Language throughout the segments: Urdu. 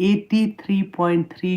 83.3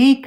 1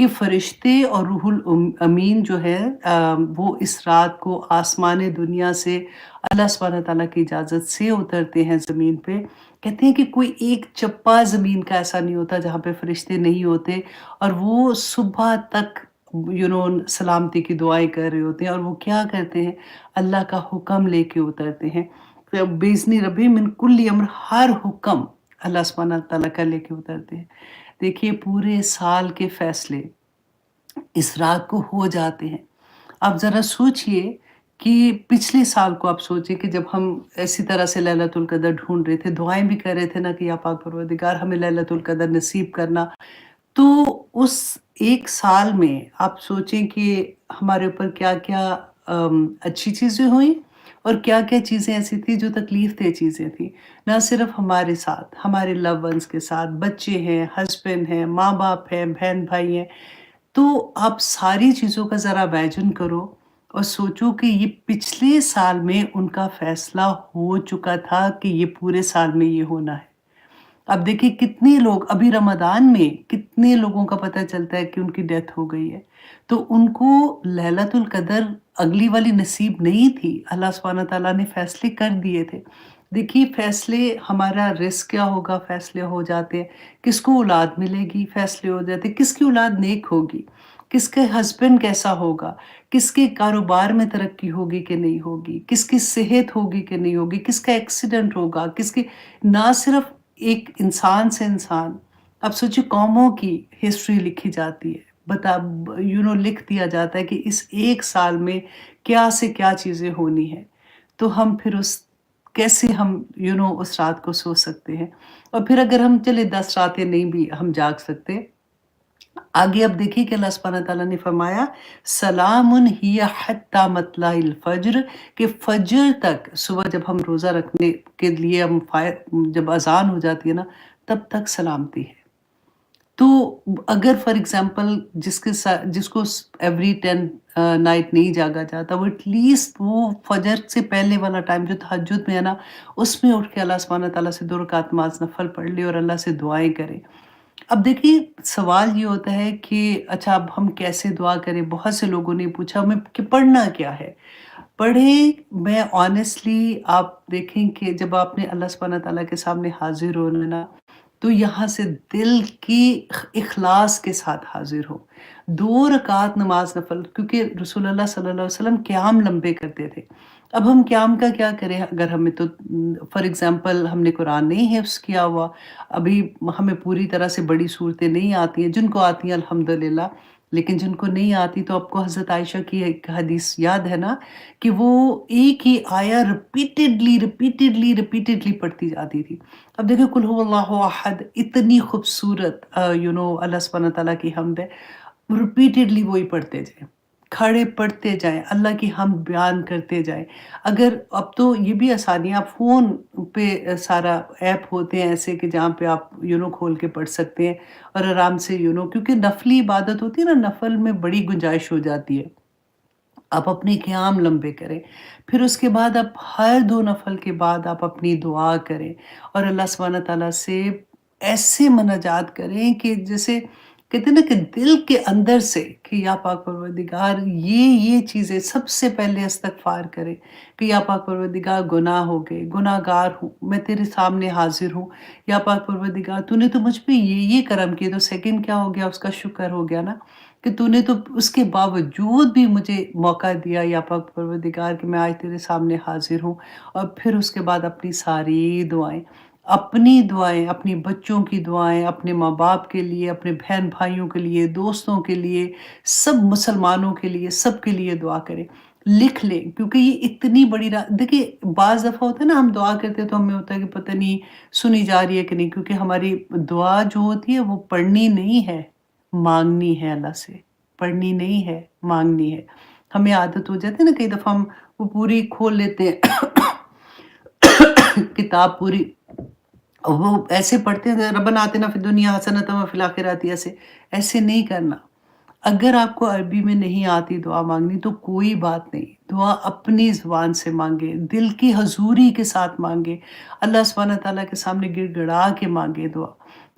کہ فرشتے اور روح الأمین جو ہے وہ اس رات کو آسمان دنیا سے اللہ سبحانہ تعالیٰ کی اجازت سے اترتے ہیں زمین پہ۔ کہتے ہیں کہ کوئی ایک چپا زمین کا ایسا نہیں ہوتا جہاں پہ فرشتے نہیں ہوتے، اور وہ صبح تک سلامتی کی دعائیں کر رہے ہوتے ہیں، اور وہ کیا کرتے ہیں؟ اللہ کا حکم لے کے اترتے ہیں۔ بِإِذْنِ رَبِّهِم مِّن كُلِّ أَمْرٍ، ہر حکم اللہ سبحانہ تعالیٰ کا لے کے اترتے ہیں۔ دیکھیے پورے سال کے فیصلے اس رات کو ہو جاتے ہیں۔ آپ ذرا سوچئے کہ پچھلے سال کو آپ سوچیں کہ جب ہم اسی طرح سے لیلۃ القدر ڈھونڈ رہے تھے، دعائیں بھی کر رہے تھے نا کہ یا پاک پروردگار ہمیں لیلۃ القدر نصیب کرنا، تو اس ایک سال میں آپ سوچیں کہ ہمارے اوپر کیا کیا اچھی چیزیں ہوئیں اور کیا کیا چیزیں ایسی تھیں جو تکلیف دہ چیزیں تھیں، نہ صرف ہمارے ساتھ، ہمارے لو ونس کے ساتھ، بچے ہیں، ہسبینڈ ہیں، ماں باپ ہیں، بہن بھائی ہیں۔ تو آپ ساری چیزوں کا ذرا امیجن کرو اور سوچو کہ یہ پچھلے سال میں ان کا فیصلہ ہو چکا تھا کہ یہ پورے سال میں یہ ہونا ہے۔ اب دیکھیے کتنے لوگ ابھی رمضان میں کتنے لوگوں کا پتہ چلتا ہے کہ ان کی ڈیتھ ہو گئی ہے، تو ان کو لیلۃ القدر اگلی والی نصیب نہیں تھی، اللہ سبحانہ تعالیٰ نے فیصلے کر دیے تھے۔ دیکھیے فیصلے، ہمارا رزق کیا ہوگا فیصلے ہو جاتے ہیں، کس کو اولاد ملے گی فیصلے ہو جاتے ہیں، کس کی اولاد نیک ہوگی، کس کا ہسبینڈ کیسا ہوگا، کس کے کاروبار میں ترقی ہوگی کہ نہیں ہوگی، کس کی صحت ہوگی کہ نہیں ہوگی، کس کا ایکسیڈنٹ ہوگا، کس کی، نہ صرف ایک انسان سے انسان، اب سوچیں قوموں کی ہسٹری لکھی جاتی ہے، لکھ دیا جاتا ہے کہ اس ایک سال میں کیا سے کیا چیزیں ہونی ہیں، تو ہم پھر کیسے ہم اس رات کو سو سکتے ہیں؟ اور پھر اگر ہم چلے 10 راتیں نہیں بھی ہم جاگ سکتے، آگے اب دیکھیے کہ اللہ سبحانہ تعالیٰ نے فرمایا سلام ہی حتی مطلع الفجر، کہ فجر تک، صبح جب ہم روزہ رکھنے کے لیے جب اذان ہو جاتی ہے نا تب تک سلامتی ہے۔ تو اگر فار ایگزامپل جس کو ایوری 10 نائٹ نہیں جاگا جاتا، وہ ایٹ لیسٹ وہ فجر سے پہلے والا ٹائم جو تہجد میں ہے نا، اس میں اٹھ کے اللہ سبحانہ تعالیٰ سے 2 رکعت نماز نفل پڑھ لے اور اللہ سے دعائیں کرے۔ اب دیکھیے سوال یہ ہوتا ہے کہ اچھا اب ہم کیسے دعا کریں؟ بہت سے لوگوں نے پوچھا ہمیں کہ پڑھنا کیا ہے؟ پڑھیں، میں آنیسٹلی آپ دیکھیں کہ جب آپ نے اللہ سبحانہ تعالیٰ کے سامنے حاضر ہونا نا، تو یہاں سے دل کی اخلاص کے ساتھ حاضر ہو۔ 2 رکعت نماز نفل، کیونکہ رسول اللہ صلی اللہ علیہ وسلم قیام لمبے کرتے تھے۔ اب ہم قیام کا کیا کریں؟ اگر ہمیں تو فار ایگزامپل ہم نے قرآن نہیں حفظ کیا ہوا، ابھی ہمیں پوری طرح سے بڑی صورتیں نہیں آتی ہیں، جن کو آتی ہیں الحمدللہ، لیکن جن کو نہیں آتی تو آپ کو حضرت عائشہ کی ایک حدیث یاد ہے نا کہ وہ ایک ہی آیا ریپیٹیڈلی پڑھتی جاتی تھی۔ اب دیکھیں قل هو اللہ احد، اتنی خوبصورت اللہ سبحانہ تعالیٰ کی حمد ہے، ریپیٹیڈلی وہی پڑھتے جائیں، کھڑے پڑھتے جائیں، اللہ کی حمد بیان کرتے جائیں۔ اگر اب تو یہ بھی آسانی ہے، آپ فون پہ سارا ایپ ہوتے ہیں ایسے کہ جہاں پہ آپ کھول کے پڑھ سکتے ہیں اور آرام سے کیونکہ نفلی عبادت ہوتی ہے نا، نفل میں بڑی گنجائش ہو جاتی ہے۔ آپ اپنے قیام لمبے کریں، پھر اس کے بعد آپ ہر 2 نفل کے بعد آپ اپنی دعا کریں اور اللہ سبحانہ تعالیٰ سے ایسے مناجات کریں کہ جیسے کہتے ہیں نا کہ دل کے اندر سے کہ یا پاک پروردگار یہ چیزیں سب سے پہلے استغفار کریں کہ یا پاک پروردگار گناہ ہو گئے، گناہ گار ہوں، میں تیرے سامنے حاضر ہوں، یا پاک پروردگار تو نے تو مجھ پہ یہ کرم کیے، تو سیکنڈ کیا ہو گیا؟ اس کا شکر ہو گیا نا کہ تو نے تو اس کے باوجود بھی مجھے موقع دیا یا پاک پروردگار کہ میں آج تیرے سامنے حاضر ہوں۔ اور پھر اس کے بعد اپنی ساری دعائیں، اپنی بچوں کی دعائیں، اپنے ماں باپ کے لیے، اپنے بہن بھائیوں کے لیے، دوستوں کے لیے، سب مسلمانوں کے لیے، سب کے لیے دعا کریں، لکھ لیں، کیونکہ یہ اتنی بڑی رات، دیکھیے بعض دفعہ ہوتا ہے نا ہم دعا کرتے ہیں تو ہمیں ہوتا ہے کہ پتہ نہیں سنی جا رہی ہے کہ نہیں، کیونکہ ہماری دعا جو ہوتی ہے وہ پڑھنی نہیں ہے، مانگنی ہے اللہ سے، پڑھنی نہیں ہے، مانگنی ہے۔ ہمیں عادت ہو جاتی ہے نا، کئی دفعہ ہم وہ پوری کھول لیتے ہیں کتاب پوری، وہ ایسے پڑھتے ہیں ربنا آتنا فی الدنیا حسنۃ وفی الآخرۃ، ایسے نہیں کرنا۔ اگر آپ کو عربی میں نہیں آتی دعا مانگنی تو کوئی بات نہیں، دعا اپنی زبان سے مانگے، دل کی حضوری کے ساتھ مانگے، اللہ سبحانہ تعالیٰ کے سامنے گڑ گڑا کے مانگے دعا۔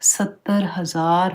70,000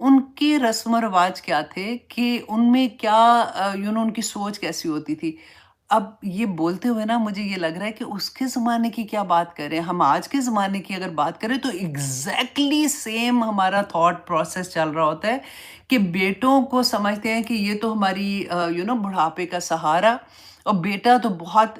ان کے رسم و رواج کیا تھے، کہ ان میں کیا ان کی سوچ کیسی ہوتی تھی۔ اب یہ بولتے ہوئے نا مجھے یہ لگ رہا ہے کہ اس کے زمانے کی کیا بات کر رہے ہیں، ہم آج کے زمانے کی اگر بات کریں تو ایگزیکٹلی سیم ہمارا تھاٹ پروسیس چل رہا ہوتا ہے، کہ بیٹوں کو سمجھتے ہیں کہ یہ تو ہماری بڑھاپے کا سہارا، اور بیٹا تو بہت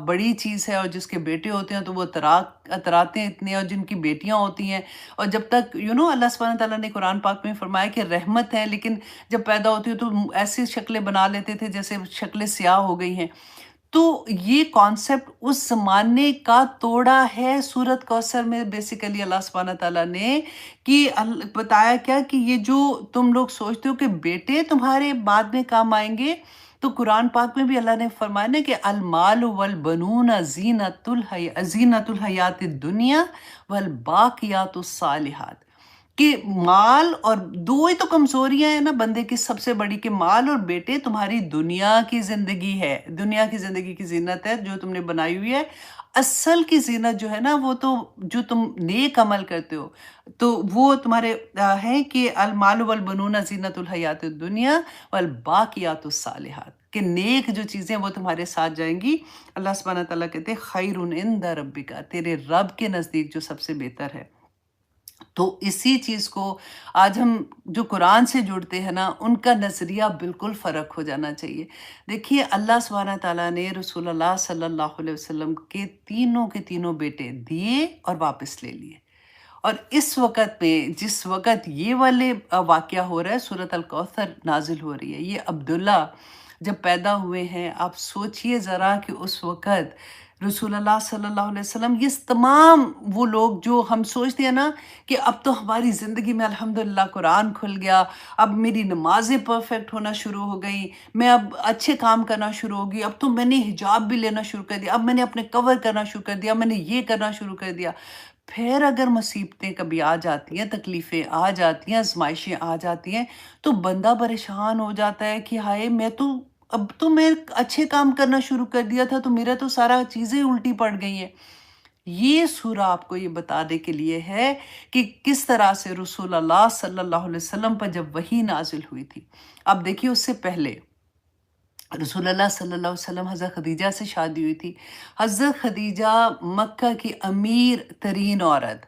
بڑی چیز ہے، اور جس کے بیٹے ہوتے ہیں تو وہ اتراتے ہیں اتنے، اور جن کی بیٹیاں ہوتی ہیں، اور جب تک اللہ سبحانہ تعالیٰ نے قرآن پاک میں فرمایا کہ رحمت ہے، لیکن جب پیدا ہوتی ہے تو ایسی شکلیں بنا لیتے تھے جیسے شکلیں سیاہ ہو گئی ہیں۔ تو یہ کانسیپٹ اس زمانے کا توڑا ہے سورت کوثر میں بیسیکلی اللہ سبحانہ تعالیٰ نے، کہ بتایا کیا کہ یہ جو تم لوگ سوچتے ہو کہ بیٹے تمہارے بعد میں کام آئیں گے، تو قرآن پاک میں بھی اللہ نے فرمایا نا کہ المال والبنون زینت الحیات الدنیا والباقیات الصالحات، کہ مال، اور دو ہی تو کمزوریاں ہیں نا بندے کی سب سے بڑی، کہ مال اور بیٹے تمہاری دنیا کی زندگی ہے، دنیا کی زندگی کی زینت ہے جو تم نے بنائی ہوئی ہے۔ اصل کی زینت جو ہے نا وہ تو جو تم نیک عمل کرتے ہو، تو وہ تمہارے ہیں کہ المال والبنون زینت الحیات الدنیا والباقیات الصالحات، کہ نیک جو چیزیں وہ تمہارے ساتھ جائیں گی۔ اللہ سبحانہ تعالیٰ کہتے ہیں خیر عند ربک، تیرے رب کے نزدیک جو سب سے بہتر ہے۔ تو اسی چیز کو آج ہم جو قرآن سے جڑتے ہیں نا، ان کا نظریہ بالکل فرق ہو جانا چاہیے۔ دیکھیے اللہ سبحانہ تعالیٰ نے رسول اللہ صلی اللہ علیہ وسلم کے تینوں بیٹے دیے اور واپس لے لیے، اور اس وقت میں جس وقت یہ والے واقعہ ہو رہا ہے، سورۃ الکوثر نازل ہو رہی ہے، یہ عبداللہ جب پیدا ہوئے ہیں، آپ سوچئے ذرا کہ اس وقت رسول اللہ صلی اللہ علیہ وسلم، یہ تمام وہ لوگ جو ہم سوچتے ہیں نا کہ اب تو ہماری زندگی میں الحمدللہ قرآن کھل گیا، اب میری نمازیں پرفیکٹ ہونا شروع ہو گئی، میں اب اچھے کام کرنا شروع ہو گئی، اب تو میں نے حجاب بھی لینا شروع کر دیا، اب میں نے اپنے کور کرنا شروع کر دیا، میں نے یہ کرنا شروع کر دیا۔ پھر اگر مصیبتیں کبھی آ جاتی ہیں، تکلیفیں آ جاتی ہیں، آزمائشیں آ جاتی ہیں، تو بندہ پریشان ہو جاتا ہے کہ ہائے اب تو میں اچھے کام کرنا شروع کر دیا تھا، تو میرا تو سارا چیزیں الٹی پڑ گئی ہیں۔ یہ سورہ آپ کو یہ بتانے کے لیے ہے کہ کس طرح سے رسول اللہ صلی اللہ علیہ وسلم پر جب وحی نازل ہوئی تھی۔ اب دیکھیے اس سے پہلے رسول اللہ صلی اللہ علیہ وسلم حضرت خدیجہ سے شادی ہوئی تھی۔ حضرت خدیجہ مکہ کی امیر ترین عورت،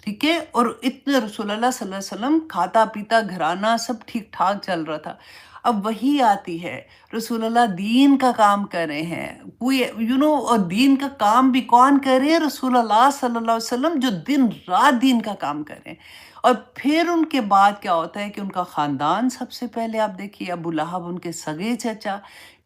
ٹھیک ہے، اور اتنے رسول اللہ صلی اللہ علیہ وسلم کھاتا پیتا گھرانہ سب ٹھیک ٹھاک چل رہا تھا۔ اب وہی آتی ہے، رسول اللہ دین کا کام کر رہے ہیں، کوئی اور دین کا کام بھی کون کر رہے ہیں؟ رسول اللہ صلی اللہ علیہ وسلم، جو دن رات دین کا کام کر رہے ہیں۔ اور پھر ان کے بعد کیا ہوتا ہے کہ ان کا خاندان، سب سے پہلے آپ دیکھیے ابو لہب ان کے سگے چچا،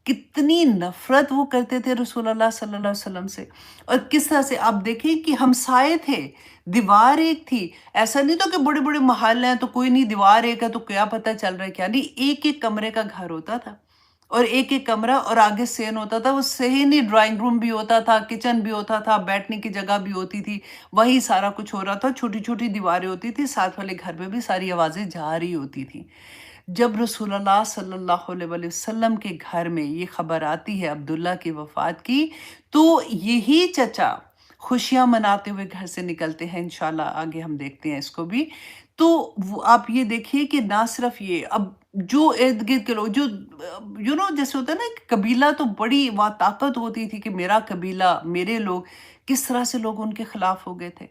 کتنی نفرت وہ کرتے تھے رسول اللہ صلی اللہ علیہ وسلم سے، اور کس طرح سے آپ دیکھیں کہ ہمسائے تھے، دیوار ایک تھی، ایسا نہیں تو کہ بڑے بڑے محل ہیں تو کوئی نہیں، دیوار ایک ہے تو کیا پتہ چل رہا ہے کیا نہیں، ایک ایک کمرے کا گھر ہوتا تھا، اور ایک ایک کمرہ، اور آگے صحن ہوتا تھا، وہ صحن ہی ڈرائنگ روم بھی ہوتا تھا، کچن بھی ہوتا تھا، بیٹھنے کی جگہ بھی ہوتی تھی، وہی سارا کچھ ہو رہا تھا، چھوٹی چھوٹی دیواریں ہوتی تھی، ساتھ والے گھر میں بھی ساری آوازیں جا رہی ہوتی تھیں۔ جب رسول اللہ صلی اللہ علیہ وسلم کے گھر میں یہ خبر آتی ہے عبداللہ کی وفات کی، تو یہی چچا خوشیاں مناتے ہوئے گھر سے نکلتے ہیں، انشاءاللہ آگے ہم دیکھتے ہیں اس کو بھی۔ تو آپ یہ دیکھیے کہ نہ صرف یہ، اب جو ارد گرد کے لوگ جو جیسے ہوتا ہے نا کہ قبیلہ، تو بڑی وہاں طاقت ہوتی تھی کہ میرا قبیلہ، میرے لوگ، کس طرح سے لوگ ان کے خلاف ہو گئے تھے،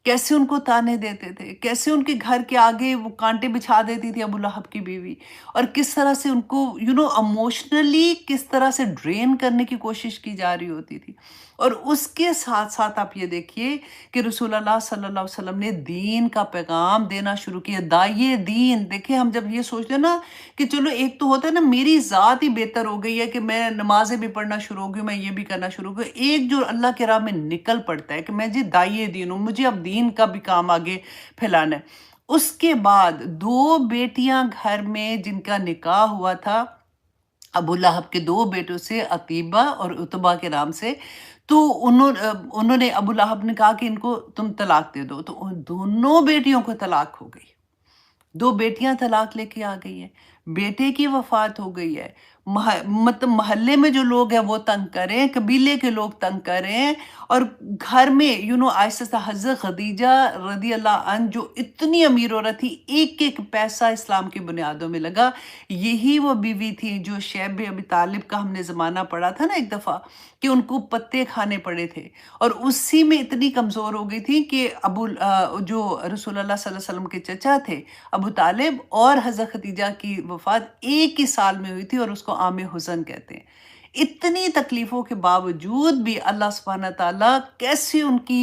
کیسے ان کو تانے دیتے تھے، کیسے ان کے گھر کے آگے وہ کانٹے بچھا دیتی تھی ابو لہب کی بیوی، اور کس طرح سے ان کو ایموشنلی کس طرح سے ڈرین کرنے کی کوشش کی جا رہی ہوتی تھی۔ اور اس کے ساتھ ساتھ آپ یہ دیکھیے کہ رسول اللہ صلی اللہ علیہ وسلم نے دین کا پیغام دینا شروع کیا، داعیے دین۔ دیکھیں ہم جب یہ سوچتے ہیں نا کہ چلو ایک تو ہوتا ہے نا میری ذات ہی بہتر ہو گئی ہے کہ میں نمازیں بھی پڑھنا شروع ہو گئی، میں یہ بھی کرنا شروع ہو گئی، ایک جو اللہ کے راہ میں نکل پڑتا ہے کہ میں جی داعیے دین ہوں، مجھے اب دین کا بھی کام آگے پھیلانا ہے۔ اس کے بعد دو بیٹیاں گھر میں جن کا نکاح ہوا تھا ابو لہب کے دو بیٹوں سے، عتیبہ اور عتبہ کے نام سے، تو انہوں نے ابو لہب نے کہا کہ ان کو تم طلاق دے دو، تو ان دونوں بیٹیوں کو طلاق ہو گئی، دو بیٹیاں طلاق لے کے آ گئی ہیں، بیٹے کی وفات ہو گئی ہے، مطلب محلے میں جو لوگ ہیں وہ تنگ کریں، قبیلے کے لوگ تنگ کریں، اور گھر میں آہستہ آہستہ حضرت خدیجہ رضی اللہ عنہ جو اتنی امیر عورت تھی، ایک ایک پیسہ اسلام کی بنیادوں میں لگا۔ یہی وہ بیوی تھی جو شیب ابی طالب کا ہم نے زمانہ پڑھا تھا نا ایک دفعہ، کہ ان کو پتے کھانے پڑے تھے، اور اسی میں اتنی کمزور ہو گئی تھی کہ جو رسول اللہ صلی اللہ علیہ وسلم کے چچا تھے ابو طالب، اور حضرت خدیجہ کی وفات ایک ہی سال میں ہوئی تھی، اور اس کو عام حزن کہتے ہیں۔ اتنی تکلیفوں کے باوجود بھی اللہ سبحانہ تعالیٰ کیسے ان کی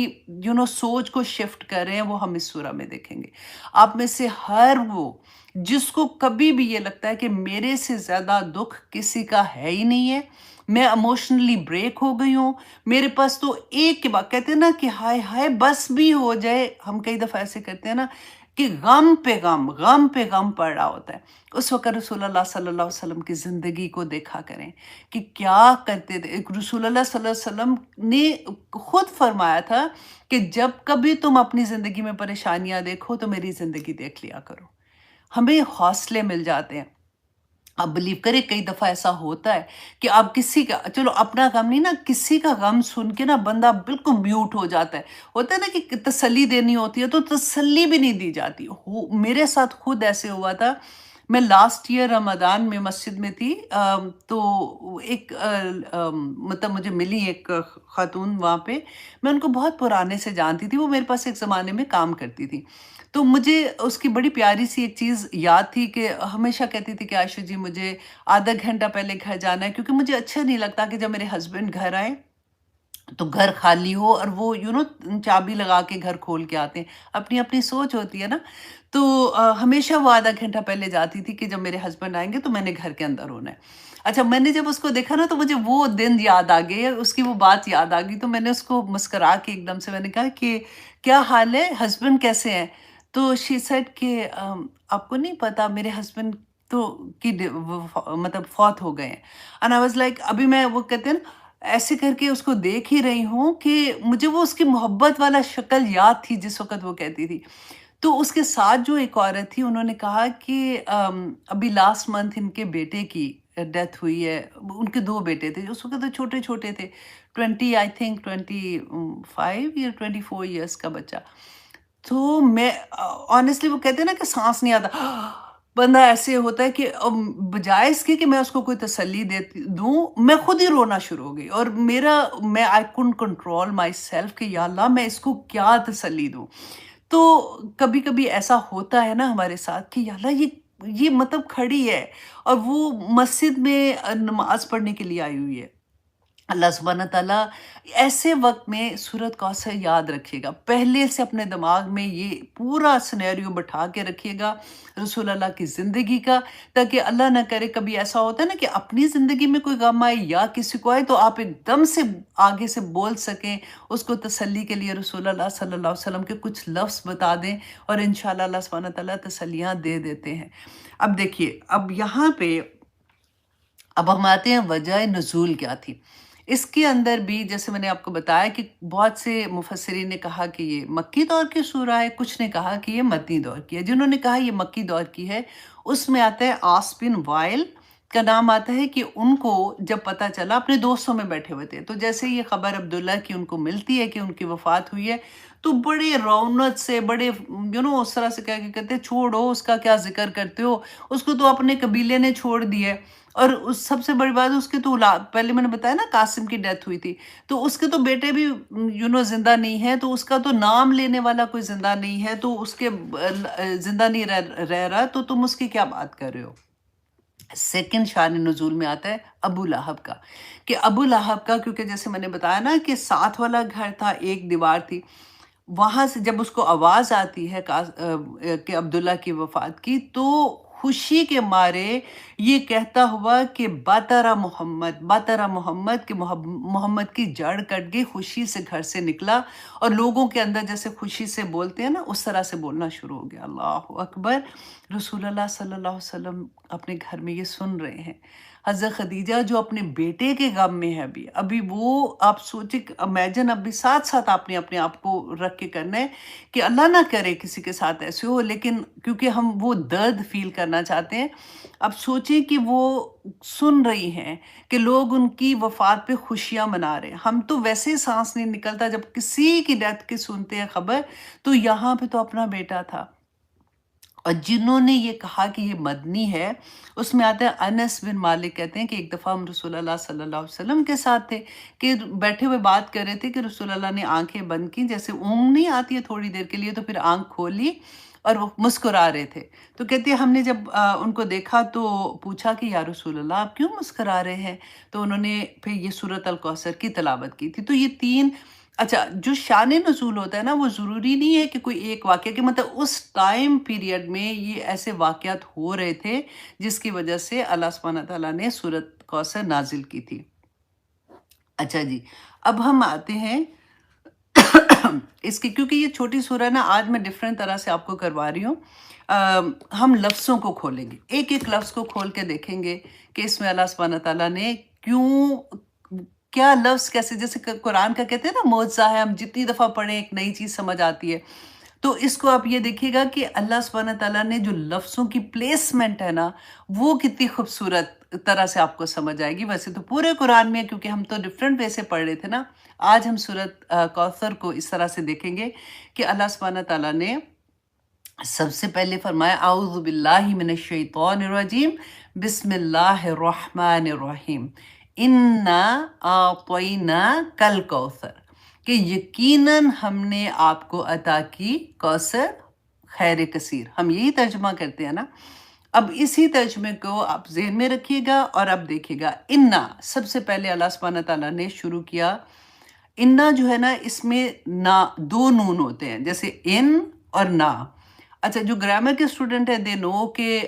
سوچ کو شفٹ کر رہے ہیں، وہ ہم اس سورہ میں دیکھیں گے۔ آپ میں سے ہر وہ جس کو کبھی بھی یہ لگتا ہے کہ میرے سے زیادہ دکھ کسی کا ہے ہی نہیں ہے، میں ایموشنلی بریک ہو گئی ہوں، میرے پاس تو ایک کے بعد کہتے ہیں نا کہ ہائے ہائے بس بھی ہو جائے، ہم کئی دفعہ ایسے کرتے ہیں نا کہ غم پہ غم، غم پہ غم پڑ رہا ہوتا ہے۔ اس وقت رسول اللہ صلی اللہ علیہ وسلم کی زندگی کو دیکھا کریں کہ کیا کرتے تھے۔ ایک رسول اللہ صلی اللہ علیہ وسلم نے خود فرمایا تھا کہ جب کبھی تم اپنی زندگی میں پریشانیاں دیکھو تو میری زندگی دیکھ لیا کرو۔ ہمیں حوصلے مل جاتے ہیں۔ آپ بلیو کریں کئی دفعہ ایسا ہوتا ہے کہ آپ کسی کا، چلو اپنا غم نہیں نا، کسی کا غم سن کے نا بندہ بالکل میوٹ ہو جاتا ہے۔ ہوتا ہے نا کہ تسلی دینی ہوتی ہے تو تسلی بھی نہیں دی جاتی۔ میرے ساتھ خود ایسے ہوا تھا، میں لاسٹ ایئر رمضان میں مسجد میں تھی، تو ایک مطلب مجھے ملی ایک خاتون وہاں پہ، میں ان کو بہت پرانے سے جانتی تھی، وہ میرے پاس ایک زمانے میں کام کرتی تھی۔ تو مجھے اس کی بڑی پیاری سی ایک چیز یاد تھی کہ ہمیشہ کہتی تھی کہ عائشہ جی مجھے آدھا گھنٹہ پہلے گھر جانا ہے، کیونکہ مجھے اچھا نہیں لگتا کہ جب میرے ہسبینڈ گھر آئیں تو گھر خالی ہو، اور وہ چابی لگا کے گھر کھول کے آتے ہیں۔ اپنی اپنی سوچ ہوتی ہے نا، تو ہمیشہ وہ آدھا گھنٹہ پہلے جاتی تھی کہ جب میرے ہسبینڈ آئیں گے تو میں نے گھر کے اندر ہونا ہے۔ اچھا، میں نے جب اس کو دیکھا نا تو مجھے وہ دن یاد آ گئے، اس کی وہ بات یاد آ گئی، تو میں نے اس کو مسکرا کے ایک دم سے میں نے کہا کہ کیا حال ہے، ہسبینڈ کیسے ہیں؟ تو شی سیڈ کہ آپ کو نہیں پتا میرے ہسبینڈ تو مطلب فوت ہو گئے ہیں۔ اینڈ آئی واز لائک، ابھی میں وہ کہتے ہیں نا ایسے کر کے اس کو دیکھ ہی رہی ہوں کہ مجھے وہ اس کی محبت والا شکل یاد تھی جس وقت وہ کہتی تھی۔ تو اس کے ساتھ جو ایک عورت تھی، انہوں نے کہا کہ ابھی لاسٹ منتھ ان کے بیٹے کی ڈیتھ ہوئی ہے۔ ان کے 2 بیٹے تھے، اس وقت تو چھوٹے چھوٹے تھے، 20 آئی تھنک 25 یا 24 ایئرس کا بچہ۔ تو میں آنیسٹلی، وہ کہتے ہیں نا کہ سانس نہیں آتا، بندہ ایسے ہوتا ہے کہ بجائے اس کے کہ میں اس کو کوئی تسلی دوں، میں خود ہی رونا شروع ہو گئی، اور میں آئی کونٹ کنٹرول مائی سیلف کہ یا اللہ میں اس کو کیا تسلی دوں۔ تو کبھی کبھی ایسا ہوتا ہے نا ہمارے ساتھ کہ یا اللہ یہ مطلب کھڑی ہے اور وہ مسجد میں نماز پڑھنے کے لیے آئی ہوئی ہے۔ اللہ سبحانہ تعالیٰ ایسے وقت میں سورۃ کوثر یاد رکھیے گا، پہلے سے اپنے دماغ میں یہ پورا سینیریو بٹھا کے رکھیے گا رسول اللہ کی زندگی کا، تاکہ اللہ نہ کرے کبھی ایسا ہوتا ہے نا کہ اپنی زندگی میں کوئی غم آئے یا کسی کو آئے تو آپ ایک دم سے آگے سے بول سکیں، اس کو تسلی کے لیے رسول اللہ صلی اللہ علیہ وسلم کے کچھ لفظ بتا دیں، اور انشاءاللہ اللہ سبحانہ تعالیٰ تسلیاں دے دیتے ہیں۔ اب دیکھیے، اب یہاں پہ اب ہم آتے ہیں وجہ نزول کیا تھی۔ اس کے اندر بھی جیسے میں نے آپ کو بتایا کہ بہت سے مفسرین نے کہا کہ یہ مکی دور کی سورہ ہے، کچھ نے کہا کہ یہ مدنی دور کی ہے۔ جنہوں نے کہا یہ مکی دور کی ہے، اس میں آتا ہے عاص بن وائل کا نام آتا ہے کہ ان کو جب پتہ چلا، اپنے دوستوں میں بیٹھے ہوئے تھے، تو جیسے یہ خبر عبداللہ کی ان کو ملتی ہے کہ ان کی وفات ہوئی ہے، تو بڑے رونق سے، بڑے اس طرح سے کہتے ہیں چھوڑو اس کا کیا ذکر کرتے ہو، اس کو تو اپنے قبیلے نے چھوڑ دیا ہے۔ اور سب سے بڑی بات، اس کے تو پہلے میں نے بتایا نا قاسم کی ڈیتھ ہوئی تھی، تو اس کے تو بیٹے بھی زندہ نہیں ہیں، تو اس کا تو نام لینے والا کوئی زندہ نہیں ہے، تو اس کے زندہ نہیں رہ رہا، تو تم اس کی کیا بات کر رہے ہو۔ سیکنڈ شان نزول میں آتا ہے ابو لہب کا، کہ ابو لہب کا، کیونکہ جیسے میں نے بتایا نا کہ ساتھ والا گھر تھا، ایک دیوار تھی، وہاں سے جب اس کو آواز آتی ہے کہ عبداللہ کی وفات کی، تو خوشی کے مارے یہ کہتا ہوا کہ باترا محمد کہ محمد کی جڑ کٹ گئی، خوشی سے گھر سے نکلا، اور لوگوں کے اندر جیسے خوشی سے بولتے ہیں نا اس طرح سے بولنا شروع ہو گیا۔ اللہ اکبر! رسول اللہ صلی اللہ علیہ وسلم اپنے گھر میں یہ سن رہے ہیں، حضرت خدیجہ جو اپنے بیٹے کے غم میں ہے ابھی وہ آپ سوچیں، امیجن ابھی ساتھ ساتھ آپ نے اپنے آپ کو رکھ کے کرنا ہے کہ اللہ نہ کرے کسی کے ساتھ ایسے ہو، لیکن کیونکہ ہم وہ درد فیل کرنا چاہتے ہیں. اب سوچیں کہ وہ سن رہی ہیں کہ لوگ ان کی وفات پہ خوشیاں منا رہے ہیں. ہم تو ویسے ہی سانس نہیں نکلتا جب کسی کی ڈیتھ کی سنتے ہیں خبر، تو یہاں پہ تو اپنا بیٹا تھا. اور جنہوں نے یہ کہا کہ یہ مدنی ہے، اس میں آتا ہے انس بن مالک کہتے ہیں کہ ایک دفعہ ہم رسول اللہ صلی اللہ علیہ وسلم کے ساتھ تھے کہ بیٹھے ہوئے بات کر رہے تھے کہ رسول اللہ نے آنکھیں بند کی، جیسے اونگ نہیں آتی ہے تھوڑی دیر کے لیے، تو پھر آنکھ کھولی اور وہ مسکرا رہے تھے. تو کہتے ہیں ہم نے جب ان کو دیکھا تو پوچھا کہ یا رسول اللہ آپ کیوں مسکرا رہے ہیں؟ تو انہوں نے پھر یہ سورۃ الکوثر کی تلاوت کی تھی. تو یہ تین، اچھا جو شان نزول ہوتا ہے نا، وہ ضروری نہیں ہے کہ کوئی ایک واقعہ، کہ مطلب اس ٹائم پیریڈ میں یہ ایسے واقعات ہو رہے تھے جس کی وجہ سے اللہ سبحانہ تعالیٰ نے سورۃ کوثر نازل کی تھی. اچھا جی، اب ہم آتے ہیں اس کی، کیونکہ یہ چھوٹی سورہ نا آج میں ڈیفرنٹ طرح سے آپ کو کروا رہی ہوں. ہم لفظوں کو کھولیں گے، ایک ایک لفظ کو کھول کے دیکھیں گے کہ اس میں اللہ سبحانہ تعالیٰ نے کیوں، کیا لفظ کیسے، جیسے قرآن کا کہتے ہیں نا معجزہ ہے، ہم جتنی دفعہ پڑھیں ایک نئی چیز سمجھ آتی ہے. تو اس کو آپ یہ دیکھیے گا کہ اللہ سبحانہ تعالیٰ نے جو لفظوں کی پلیسمنٹ ہے نا، وہ کتنی خوبصورت طرح سے آپ کو سمجھ آئے گی. ویسے تو پورے قرآن میں، کیونکہ ہم تو ڈفرینٹ وے سے پڑھ رہے تھے نا، آج ہم سورۃ کوثر کو اس طرح سے دیکھیں گے کہ اللہ سبحانہ تعالیٰ نے سب سے پہلے فرمایا اعوذ باللہ من الشیطان الرجیم بسم اللہ الرحمن الرحیم انا اعطیناک الکوثر، کہ یقیناً ہم نے آپ کو عطا کی کوثر خیر کثیر. ہم یہی ترجمہ کرتے ہیں نا. اب اسی ترجمے کو آپ ذہن میں رکھیے گا اور اب دیکھیے گا. انا، سب سے پہلے اللہ سبحانہ تعالیٰ نے شروع کیا. انا جو ہے نا، اس میں نا دو نون ہوتے ہیں، جیسے ان اور نا. اچھا، جو گرامر کے اسٹوڈنٹ ہیں دے نو کہ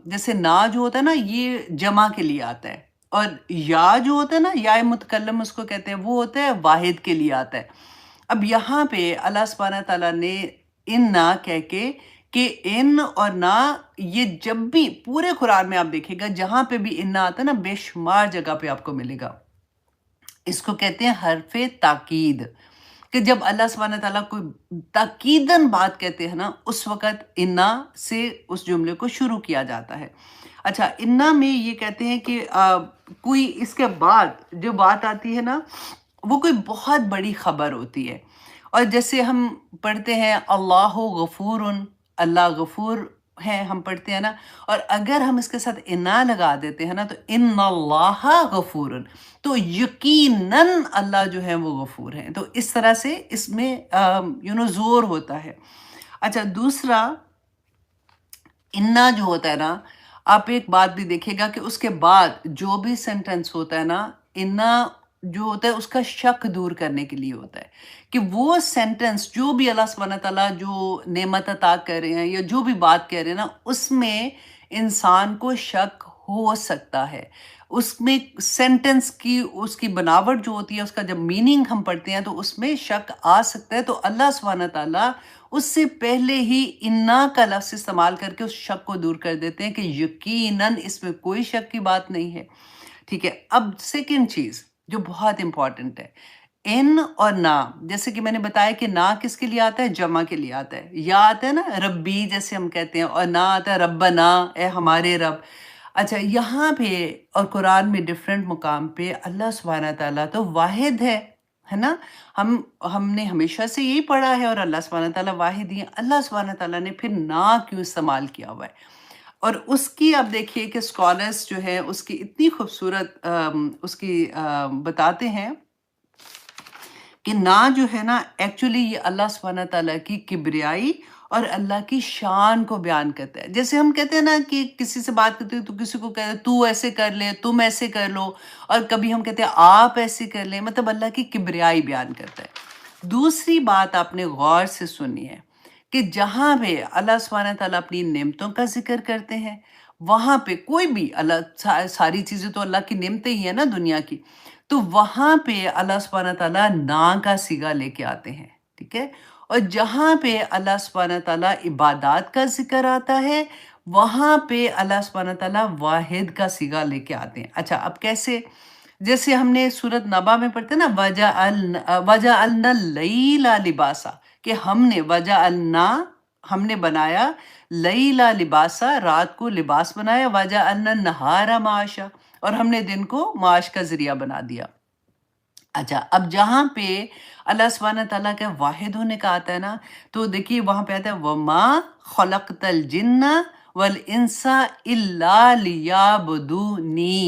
جیسے نا جو ہوتا ہے نا، یہ جمع کے لیے آتا ہے، اور یا جو ہوتا ہے نا، یا متکلم اس کو کہتے ہیں، وہ ہوتا ہے واحد کے لیے آتا ہے. اب یہاں پہ اللہ سبحانہ تعالیٰ نے ان نا کہہ کے کہ ان اور نا، یہ جب بھی پورے قرآن میں آپ دیکھیں گا جہاں پہ بھی ان نا آتا ہے نا، بے شمار جگہ پہ آپ کو ملے گا. اس کو کہتے ہیں حرف تاکید، کہ جب اللہ سبحانہ تعالیٰ کوئی تاکیداً بات کہتے ہیں نا، اس وقت انا سے اس جملے کو شروع کیا جاتا ہے. اچھا، انا میں یہ کہتے ہیں کہ کوئی اس کے بعد جو بات آتی ہے نا، وہ کوئی بہت بڑی خبر ہوتی ہے. اور جیسے ہم پڑھتے ہیں اللہ غفور، اللہ غفور ہے، ہم پڑھتے ہیں نا، اور اگر ہم اس کے ساتھ انا لگا دیتے ہیں نا، تو ان اللہ غفور، تو یقیناً اللہ جو ہے وہ غفور ہیں. تو اس طرح سے اس میں زور ہوتا ہے. اچھا، دوسرا انا جو ہوتا ہے نا، آپ ایک بات بھی دیکھیے گا کہ اس کے بعد جو بھی سینٹنس ہوتا ہے نا، انا جو ہوتا ہے اس کا شک دور کرنے کے لیے ہوتا ہے، کہ وہ سینٹنس جو بھی اللہ سبحانہ تعالیٰ جو نعمت عطا کر رہے ہیں یا جو بھی بات کہہ رہے ہیں نا، اس میں انسان کو شک ہو سکتا ہے. اس میں سینٹنس کی اس کی بناوٹ جو ہوتی ہے، اس کا جب میننگ ہم پڑھتے ہیں تو اس میں شک آ سکتا ہے. تو اللہ سبحانہ تعالیٰ اس سے پہلے ہی انا کا لفظ استعمال کر کے اس شک کو دور کر دیتے ہیں کہ یقیناً اس میں کوئی شک کی بات نہیں ہے. ٹھیک ہے. اب سیکنڈ چیز جو بہت امپورٹنٹ ہے، ان اور نا. جیسے کہ میں نے بتایا کہ نا کس کے لیے آتا ہے؟ جمع کے لیے آتا ہے. یا آتا ہے نا ربی جیسے ہم کہتے ہیں، اور نا آتا ہے ربنا، اے ہمارے رب. اچھا، یہاں پہ اور قرآن میں ڈیفرنٹ مقام پہ اللہ سبحانہ تعالیٰ تو واحد ہے نا. ہم نے ہمیشہ سے یہی پڑھا ہے، اور اللہ سبحانہ تعالیٰ واحد ہی ہے. اللہ سبحانہ تعالیٰ نے پھر نا کیوں استعمال کیا ہوا ہے؟ اور اس کی آپ دیکھیے کہ اسکالرس جو ہے اس کی اتنی خوبصورت اس کی بتاتے ہیں کہ نا جو ہے نا، ایکچولی یہ اللہ سبحانہ تعالیٰ کی کبریائی اور اللہ کی شان کو بیان کرتا ہے. جیسے ہم کہتے ہیں نا کہ کسی سے بات کرتے ہیں تو کسی کو کہتے ہیں تو ایسے کر لے، تم ایسے کر لو، اور کبھی ہم کہتے ہیں آپ ایسے کر لیں، مطلب اللہ کی کبریائی بیان کرتا ہے. دوسری بات آپ نے غور سے سنی ہے کہ جہاں پہ اللہ سبحانہ تعالیٰ اپنی نعمتوں کا ذکر کرتے ہیں، وہاں پہ کوئی بھی اللہ، ساری چیزیں تو اللہ کی نعمتیں ہی ہیں نا دنیا کی، تو وہاں پہ اللہ سبحانہ تعالیٰ نا کا صیغہ لے کے آتے ہیں. ٹھیک ہے؟ اور جہاں پہ اللہ سبحانہ تعالیٰ عبادات کا ذکر آتا ہے وہاں پہ اللہ سبحانہ تعالیٰ واحد کا صیغہ لے کے آتے ہیں۔ اچھا اب کیسے؟ جیسے ہم نے سورت نبا میں پڑھتے ہیں نا وَجَعَلْنَا اللیل لباسا، کہ ہم نے بنایا لیلا لباسا، رات کو لباس بنایا، وَجَعَلْنَا النَّهَارَ معاشا، اور ہم نے دن کو معاش کا ذریعہ بنا دیا۔ اچھا اب جہاں پہ اللہ سبحانہ تعالیٰ کا واحد ہونے کا آتا ہے نا، تو دیکھیے وہاں پہ آتا ہے وَمَا خَلَقْتَ الْجِنَّ وَالْإِنسَ إِلَّا لِيَعْبُدُونِي،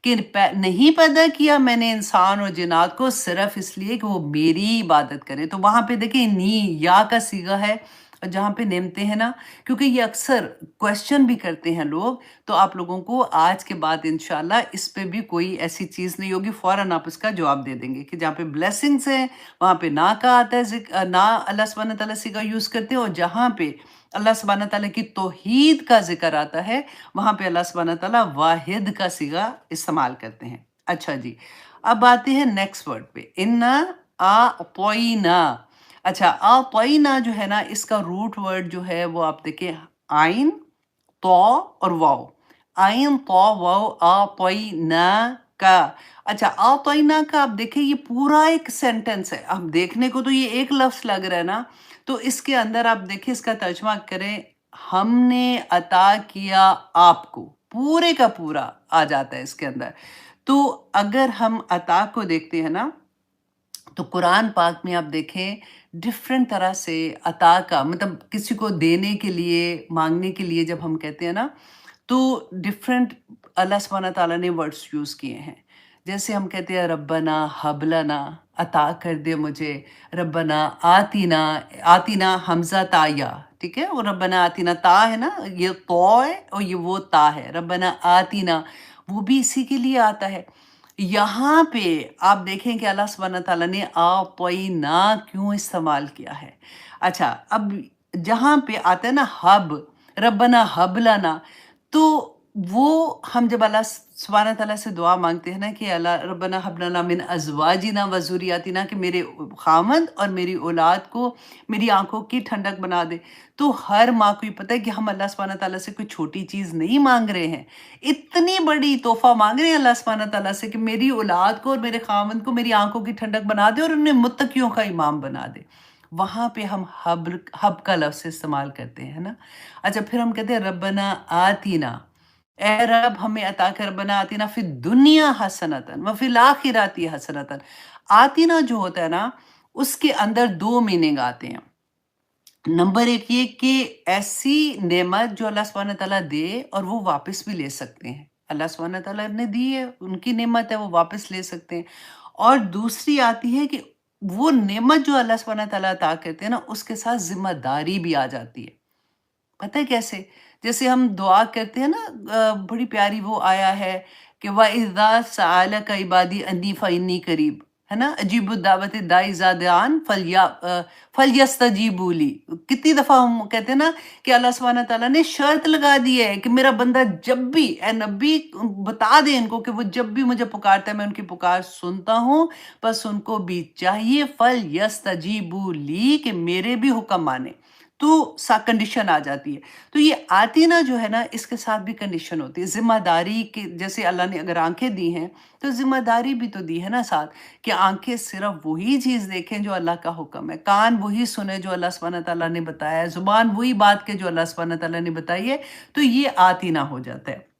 کہ نہیں پیدا کیا میں نے انسان اور جنات کو صرف اس لیے کہ وہ میری عبادت کریں۔ تو وہاں پہ دیکھیں نی یا کا صیغہ ہے، اور جہاں پہ نعمتیں ہیں نا، کیونکہ یہ اکثر کویسچن بھی کرتے ہیں لوگ، تو آپ لوگوں کو آج کے بعد انشاءاللہ اس پہ بھی کوئی ایسی چیز نہیں ہوگی، فوراً آپ اس کا جواب دے دیں گے کہ جہاں پہ بلیسنگز ہیں وہاں پہ نہ کا آتا ہے، نہ اللہ سبحانہ تعالیٰ سے کا یوز کرتے ہیں، اور جہاں پہ اللہ سبحانہ تعالیٰ کی توحید کا ذکر آتا ہے وہاں پہ اللہ سبحانہ تعالیٰ واحد کا صیغہ استعمال کرتے ہیں۔ اچھا جی، اب آتے ہیں نیکسٹ ورڈ پہ، اِنَّا أَعْطَيْنَا۔ اچھا آطینا جو ہے نا، اس کا روٹ ورڈ جو ہے وہ آپ دیکھیں آئین تو اور واو، آئین تو واو، آطینا کا۔ اچھا آطینا کا آپ دیکھیں یہ پورا ایک سینٹنس ہے، اب دیکھنے کو تو یہ ایک لفظ لگ رہا ہے نا، تو اس کے اندر آپ دیکھیں اس کا ترجمہ کریں، ہم نے عطا کیا آپ کو، پورے کا پورا آ جاتا ہے اس کے اندر۔ تو اگر ہم عطا کو دیکھتے ہیں نا، تو قرآن پاک میں آپ دیکھیں ڈفرینٹ طرح سے عطا کا مطلب کسی کو دینے کے لیے، مانگنے کے لیے جب ہم کہتے ہیں نا، تو ڈفرینٹ اللہ سبحانہ تعالیٰ نے ورڈس یوز کیے ہیں۔ جیسے ہم کہتے ہیں ربنا حب لنا، عطا کر دے مجھے، ربنا آتینا، آتینا حمزہ تا یا، ٹھیک ہے، وہ ربنا آتینا تا ہے نا، یہ تو ہے اور یہ وہ تا ہے، ربنا آتینا وہ بھی اسی کے لیے آتا ہے۔ یہاں پہ آپ دیکھیں کہ اللہ سبحانہ تعالیٰ نے آطینا کیوں استعمال کیا ہے۔ اچھا اب جہاں پہ آتا ہے نا حب، ربنا حب لنا، تو وہ ہم جب اللہ سبحانہ تعالیٰ سے دعا مانگتے ہیں نا کہ اللہ ربنا حب لنا من ازواجنا و ذریاتنا، کہ میرے خامند اور میری اولاد کو میری آنکھوں کی ٹھنڈک بنا دے، تو ہر ماں کو یہ پتہ ہے کہ ہم اللہ سبحانہ تعالیٰ سے کوئی چھوٹی چیز نہیں مانگ رہے ہیں، اتنی بڑی تحفہ مانگ رہے ہیں اللہ سبحانہ تعالیٰ سے کہ میری اولاد کو اور میرے خامند کو میری آنکھوں کی ٹھنڈک بنا دے اور انہیں متقیوں کا امام بنا دے۔ وہاں پہ ہم حب کا لفظ استعمال کرتے ہیں نا۔ اچھا پھر ہم کہتے ہیں ربنا آتینا، اے رب ہمیں عطا کر، ربنا آتینا فی الدنیا حسنتاً وفی الآخرات حسنتاً۔ آتینا جو ہوتا ہے نا، اس کے اندر دو میننگ آتے ہیں۔ نمبر ایک یہ کہ ایسی نعمت جو اللہ سبحانہ تعالیٰ دے اور وہ واپس بھی لے سکتے ہیں، اللہ سبحانہ تعالیٰ نے دی ہے، ان کی نعمت ہے، وہ واپس لے سکتے ہیں۔ اور دوسری آتی ہے کہ وہ نعمت جو اللہ سبحانہ تعالیٰ عطا کرتے ہیں نا، اس کے ساتھ ذمہ داری بھی آ جاتی ہے۔ پتہ ہے کیسے؟ جیسے ہم دعا کرتے ہیں نا، بڑی پیاری وہ آیا ہے کہ وَإِذَا سَأَلَكَ عِبَادِي أَنِّي فَإِنِّي قَرِيبٌ، ہے نا، اجیب الدعوت الداعی اذا دعان فلیستجیبوا لی۔ کتنی دفعہ ہم کہتے ہیں نا کہ اللہ سبحانہ تعالیٰ نے شرط لگا دی ہے کہ میرا بندہ جب بھی، اے نبی بتا دیں ان کو کہ وہ جب بھی مجھے پکارتا ہے میں ان کی پکار سنتا ہوں، بس ان کو بھی چاہیے فلیستجیبوا لی کہ میرے بھی حکم مانے، تو کنڈیشن آ جاتی ہے۔ تو یہ آتینا جو ہے نا، اس کے ساتھ بھی کنڈیشن ہوتی ہے، ذمہ داری کی، جیسے اللہ نے اگر آنکھیں دی ہیں تو ذمہ داری بھی تو دی ہے نا ساتھ، کہ آنکھیں صرف وہی چیز دیکھیں جو اللہ کا حکم ہے، کان وہی سنیں جو اللہ سبحانہ تعالیٰ نے بتایا ہے، زبان وہی بات کہ جو اللہ سبحانہ تعالیٰ نے بتائی ہے، تو یہ آتینا ہو جاتا ہے۔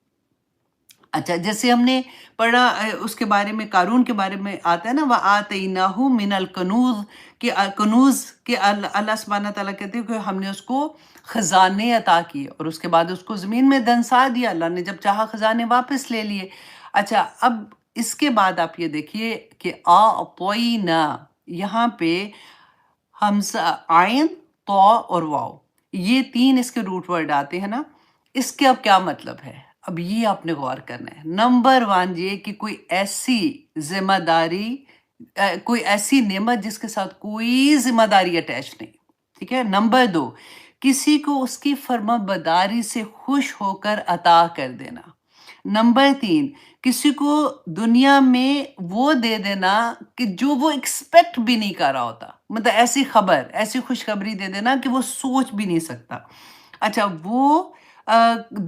اچھا جیسے ہم نے پڑھا اس کے بارے میں، قارون کے بارے میں آتا ہے نا، وَآتَيْنَاهُ مِنَ الْكُنُوزِ، کہ کنوز کہ اللہ سبحانہ تعالیٰ کہتے ہیں کہ ہم نے اس کو خزانے عطا کیے، اور اس کے بعد اس کو زمین میں دنسا دیا، اللہ نے جب چاہا خزانے واپس لے لیے۔ اچھا اب اس کے بعد آپ یہ دیکھیے کہ آطینا، یہاں پہ حمزہ، آئین، تو اور واو، یہ تین اس کے روٹ ورڈ آتے ہیں نا، اس کے اب کیا مطلب ہے؟ اب یہ آپ نے غور کرنا ہے۔ نمبر 1 یہ کہ کوئی ایسی ذمہ داری، کوئی ایسی نعمت جس کے ساتھ کوئی ذمہ داری اٹیچ نہیں، ٹھیک ہے۔ نمبر 2، کسی کو اس کی فرما برداری سے خوش ہو کر عطا کر دینا۔ نمبر 3، کسی کو دنیا میں وہ دے دینا کہ جو وہ ایکسپیکٹ بھی نہیں کر رہا ہوتا، مطلب ایسی خبر، ایسی خوشخبری دے دینا کہ وہ سوچ بھی نہیں سکتا۔ اچھا وہ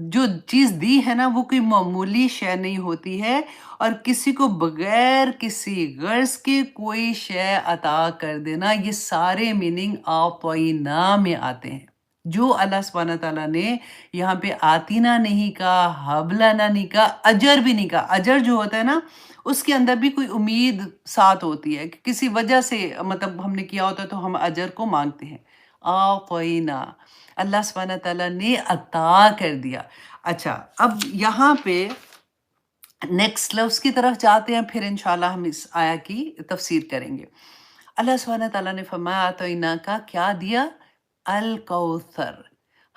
جو چیز دی ہے نا وہ کوئی معمولی شے نہیں ہوتی ہے، اور کسی کو بغیر کسی غرض کے کوئی شے عطا کر دینا، یہ سارے میننگ آتوینا میں آتے ہیں۔ جو اللہ سبحانہ تعالیٰ نے یہاں پہ آتینا نہیں کہا، حبلنا نہیں کہا، اجر بھی نہیں کہا۔ اجر جو ہوتا ہے نا اس کے اندر بھی کوئی امید ساتھ ہوتی ہے کہ کسی وجہ سے مطلب ہم نے کیا ہوتا ہے تو ہم اجر کو مانگتے ہیں۔ آتینا، اللہ سبحانہ تعالیٰ نے عطا کر دیا۔ اچھا اب یہاں پہ نیکسٹ لفظ کی طرف جاتے ہیں، پھر انشاءاللہ ہم اس آیا کی تفسیر کریں گے۔ اللہ سبحانہ تعالیٰ نے فرمایا آتینا کا کیا دیا؟ الکوثر،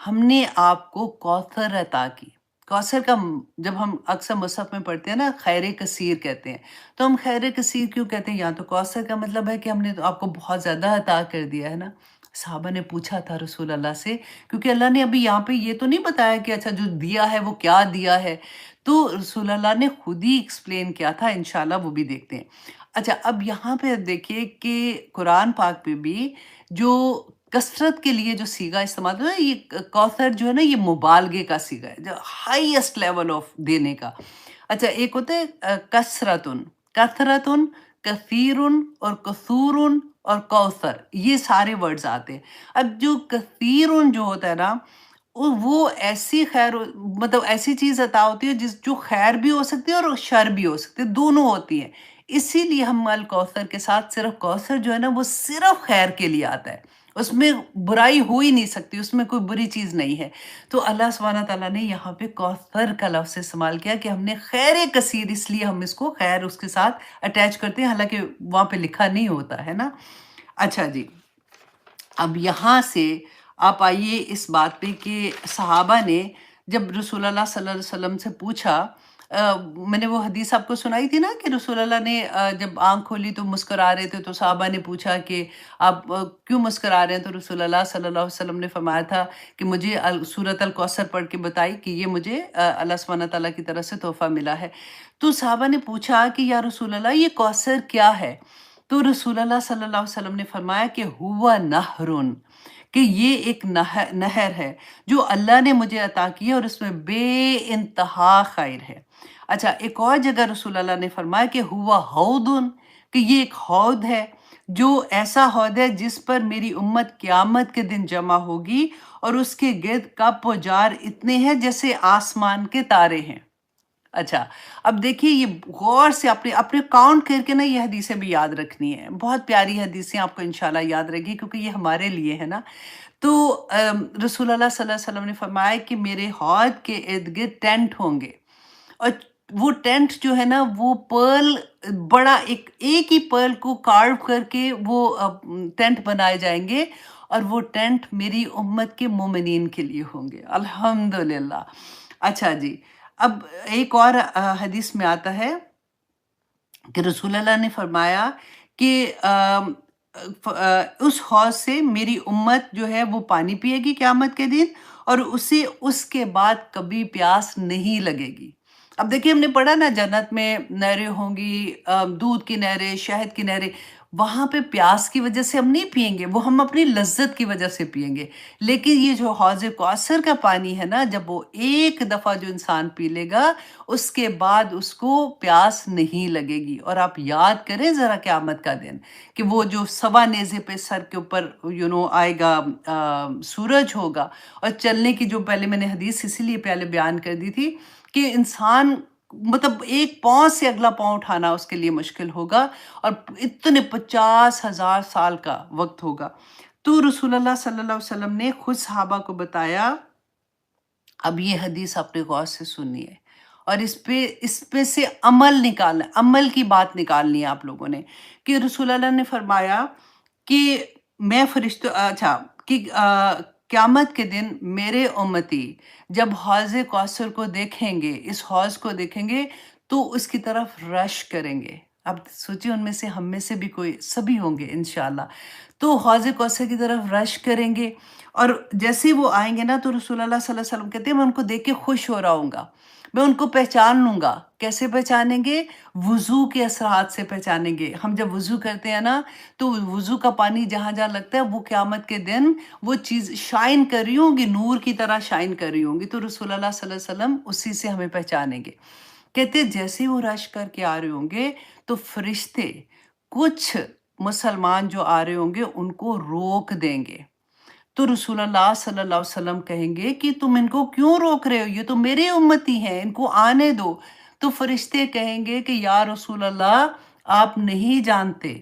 ہم نے آپ کو کوثر عطا کی۔ کوثر کا جب ہم اکثر مصحف میں پڑھتے ہیں نا خیر کثیر کہتے ہیں، تو ہم خیر کثیر کیوں کہتے ہیں؟ یہاں تو کوثر کا مطلب ہے کہ ہم نے تو آپ کو بہت زیادہ عطا کر دیا ہے نا۔ صحابہ نے پوچھا تھا رسول اللہ سے، کیونکہ اللہ نے ابھی یہاں پہ یہ تو نہیں بتایا کہ اچھا جو دیا ہے وہ کیا دیا ہے، تو رسول اللہ نے خود ہی ایکسپلین کیا تھا، انشاءاللہ وہ بھی دیکھتے ہیں۔ اچھا اب یہاں پہ دیکھیے کہ قرآن پاک پہ بھی جو کثرت کے لیے جو سیغہ استعمال ہوتا ہے، یہ کوثر جو ہے نا یہ مبالغے کا سیغہ ہے، جو ہائیسٹ لیول آف دینے کا۔ اچھا ایک ہوتا ہے کثرتن، کثرتن، کثیرن اور کثورن اور کوثر، یہ سارے ورڈز آتے ہیں۔ اب جو کثیرن جو ہوتا ہے نا وہ ایسی خیر مطلب ایسی چیز عطا ہوتی ہے جو خیر بھی ہو سکتی ہے اور شر بھی ہو سکتی ہے، دونوں ہوتی ہیں۔ اسی لیے ہم الکوثر کے ساتھ صرف کوثر جو ہے نا وہ صرف خیر کے لیے آتا ہے، اس میں برائی ہو ہی نہیں سکتی، اس میں کوئی بری چیز نہیں ہے۔ تو اللہ سبحانہ تعالیٰ نے یہاں پہ کوثر کا لفظ استعمال کیا کہ ہم نے خیر کثیر، اس لیے ہم اس کو خیر اس کے ساتھ اٹیچ کرتے ہیں، حالانکہ وہاں پہ لکھا نہیں ہوتا ہے نا۔ اچھا جی اب یہاں سے آپ آئیے اس بات پہ کہ صحابہ نے جب رسول اللہ صلی اللہ علیہ وسلم سے پوچھا، میں نے وہ حدیث آپ کو سنائی تھی نا کہ رسول اللہ نے جب آنکھ کھولی تو مسکرا رہے تھے، تو صحابہ نے پوچھا کہ آپ کیوں مسکرا رہے ہیں؟ تو رسول اللہ صلی اللہ علیہ وسلم نے فرمایا تھا کہ مجھے سورۃ الکوثر پڑھ کے بتائی کہ یہ مجھے اللہ سبحانہ تعالیٰ کی طرف سے تحفہ ملا ہے۔ تو صحابہ نے پوچھا کہ یا رسول اللہ یہ کوثر کیا ہے؟ تو رسول اللہ صلی اللہ علیہ وسلم نے فرمایا کہ ہوا نہرن، کہ یہ ایک نہر ہے جو اللہ نے مجھے عطا کی ہے اور اس میں بے انتہا خیر ہے۔ اچھا ایک اور جگہ رسول اللہ نے فرمایا کہ ہوا حوضن، کہ یہ ایک حوض ہے جو ایسا حوض ہے جس پر میری امت قیامت کے دن جمع ہوگی، اور اس کے گرد کپ و جار اتنے ہیں جیسے آسمان کے تارے ہیں۔ اچھا اب دیکھیے یہ غور سے اپنے کاؤنٹ کر کے نا یہ حدیثیں بھی یاد رکھنی ہے، بہت پیاری حدیثیں آپ کو انشاءاللہ یاد رہے گی کیونکہ یہ ہمارے لیے ہے نا۔ تو رسول اللہ صلی اللہ علیہ وسلم نے فرمایا کہ میرے حوض کے ارد گرد ٹینٹ ہوں گے، اور وہ ٹینٹ جو ہے نا وہ پرل بڑا ایک ہی پرل کو کارو کر کے وہ ٹینٹ بنائے جائیں گے، اور وہ ٹینٹ میری امت کے مومنین کے لیے ہوں گے، الحمدللہ۔ اچھا جی اب ایک اور حدیث میں آتا ہے کہ رسول اللہ نے فرمایا کہ اس حوض سے میری امت جو ہے وہ پانی پیے گی قیامت کے دن، اور اسے اس کے بعد کبھی پیاس نہیں لگے گی۔ اب دیکھیے ہم نے پڑھا نا جنت میں نہریں ہوں گی، دودھ کی نہریں، شہد کی نہریں، وہاں پہ پیاس کی وجہ سے ہم نہیں پئیں گے، وہ ہم اپنی لذت کی وجہ سے پئیں گے۔ لیکن یہ جو حوض کوثر کا پانی ہے نا، جب وہ ایک دفعہ جو انسان پی لے گا اس کے بعد اس کو پیاس نہیں لگے گی۔ اور آپ یاد کریں ذرا قیامت کا دن کہ وہ جو سوا نیزے پہ سر کے اوپر آئے گا سورج ہوگا، اور چلنے کی جو پہلے میں نے حدیث اسی لیے پہلے بیان کر دی تھی کہ انسان مطلب ایک پاؤں سے اگلا پاؤں اٹھانا اس کے لیے مشکل ہوگا، اور اتنے 50,000 سال کا وقت ہوگا۔ تو رسول اللہ صلی اللہ علیہ وسلم نے خود صحابہ کو بتایا، اب یہ حدیث اپنے غور سے سننی ہے اور اس پہ سے عمل نکالنا، عمل کی بات نکالنی ہے آپ لوگوں نے، کہ رسول اللہ نے فرمایا کہ میں کہ قیامت کے دن میرے امتی جب حوض کوثر کو دیکھیں گے، اس حوض کو دیکھیں گے تو اس کی طرف رش کریں گے۔ اب سوچیں ان میں سے ہم میں سے بھی کوئی سبھی ہوں گے انشاءاللہ، تو حوض کوثر کی طرف رش کریں گے، اور جیسے وہ آئیں گے نا تو رسول اللہ صلی اللہ علیہ وسلم کہتے ہیں میں ان کو دیکھ کے خوش ہو رہا ہوں گا، میں ان کو پہچان لوں گا۔ کیسے پہچانیں گے؟ وضو کے اثرات سے پہچانیں گے۔ ہم جب وضو کرتے ہیں نا تو وضو کا پانی جہاں جہاں لگتا ہے وہ قیامت کے دن وہ چیز شائن کر رہی ہوں گی، نور کی طرح شائن کر رہی ہوں گی، تو رسول اللہ صلی اللہ علیہ وسلم اسی سے ہمیں پہچانیں گے۔ کہتے جیسے وہ رش کر کے آ رہے ہوں گے تو فرشتے کچھ مسلمان جو آ رہے ہوں گے ان کو روک دیں گے، تو رسول اللہ صلی اللہ علیہ وسلم کہیں گے کہ تم ان کو کیوں روک رہے ہو؟ یہ تو میرے امتی ہیں، ان کو آنے دو۔ تو فرشتے کہیں گے کہ یا رسول اللہ آپ نہیں جانتے،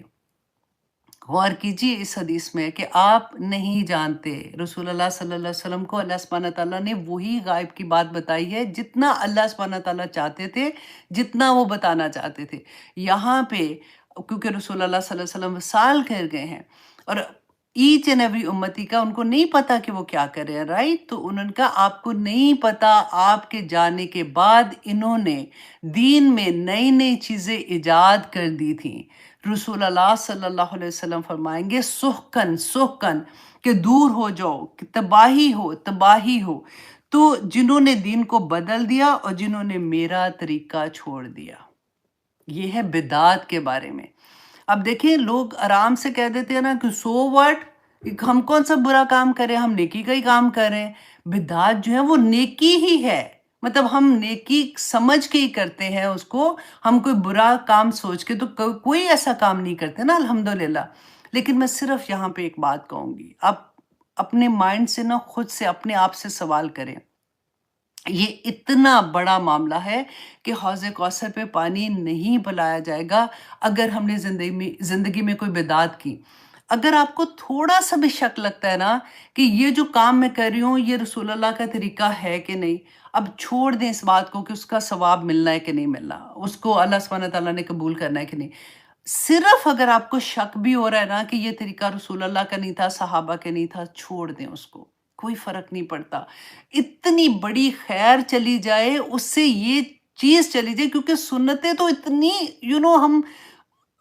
غور کیجئے اس حدیث میں کہ آپ نہیں جانتے۔ رسول اللہ صلی اللہ علیہ وسلم کو اللہ سبحانہ تعالیٰ نے وہی غائب کی بات بتائی ہے جتنا اللہ سبحانہ تعالیٰ چاہتے تھے، جتنا وہ بتانا چاہتے تھے۔ یہاں پہ کیونکہ رسول اللہ صلی اللہ علیہ وسلم وصال کر گئے ہیں اور ایچ اینڈ ایوری امتی کا ان کو نہیں پتا کہ وہ کیا کرے ہیں، رائٹ؟ تو انہوں نے کہا آپ کو نہیں پتا، آپ کے جانے کے بعد انہوں نے دین میں نئی نئی چیزیں ایجاد کر دی تھیں۔ رسول اللہ صلی اللہ علیہ وسلم فرمائیں گے سحقن سحقن کہ دور ہو جاؤ، کہ تباہی ہو تباہی ہو۔ تو جنہوں نے دین کو بدل دیا اور جنہوں نے میرا طریقہ چھوڑ دیا، یہ ہے بدعات کے بارے میں۔ اب دیکھیں لوگ آرام سے کہہ دیتے ہیں نا کہ سو واٹ، ہم کون سا برا کام کریں، ہم نیکی کا ہی کام کریں۔ بدعات جو ہے وہ نیکی ہی ہے، مطلب ہم نیکی سمجھ کے ہی کرتے ہیں اس کو، ہم کوئی برا کام سوچ کے تو کوئی ایسا کام نہیں کرتے نا الحمدللہ۔ لیکن میں صرف یہاں پہ ایک بات کہوں گی، آپ اپنے مائنڈ سے نا خود سے اپنے آپ سے سوال کریں، یہ اتنا بڑا معاملہ ہے کہ حوض کوثر پہ پانی نہیں پلایا جائے گا اگر ہم نے زندگی میں کوئی بدعت کی۔ اگر آپ کو تھوڑا سا بھی شک لگتا ہے نا کہ یہ جو کام میں کر رہی ہوں یہ رسول اللہ کا طریقہ ہے کہ نہیں، اب چھوڑ دیں اس بات کو کہ اس کا ثواب ملنا ہے کہ نہیں ملنا، اس کو اللہ سبحانہ تعالیٰ نے قبول کرنا ہے کہ نہیں۔ صرف اگر آپ کو شک بھی ہو رہا ہے نا کہ یہ طریقہ رسول اللہ کا نہیں تھا، صحابہ کے نہیں تھا، چھوڑ دیں اس کو، کوئی فرق نہیں پڑتا۔ اتنی بڑی خیر چلی جائے اس سے یہ چیز چلی جائے، کیونکہ سنتیں تو اتنی ہم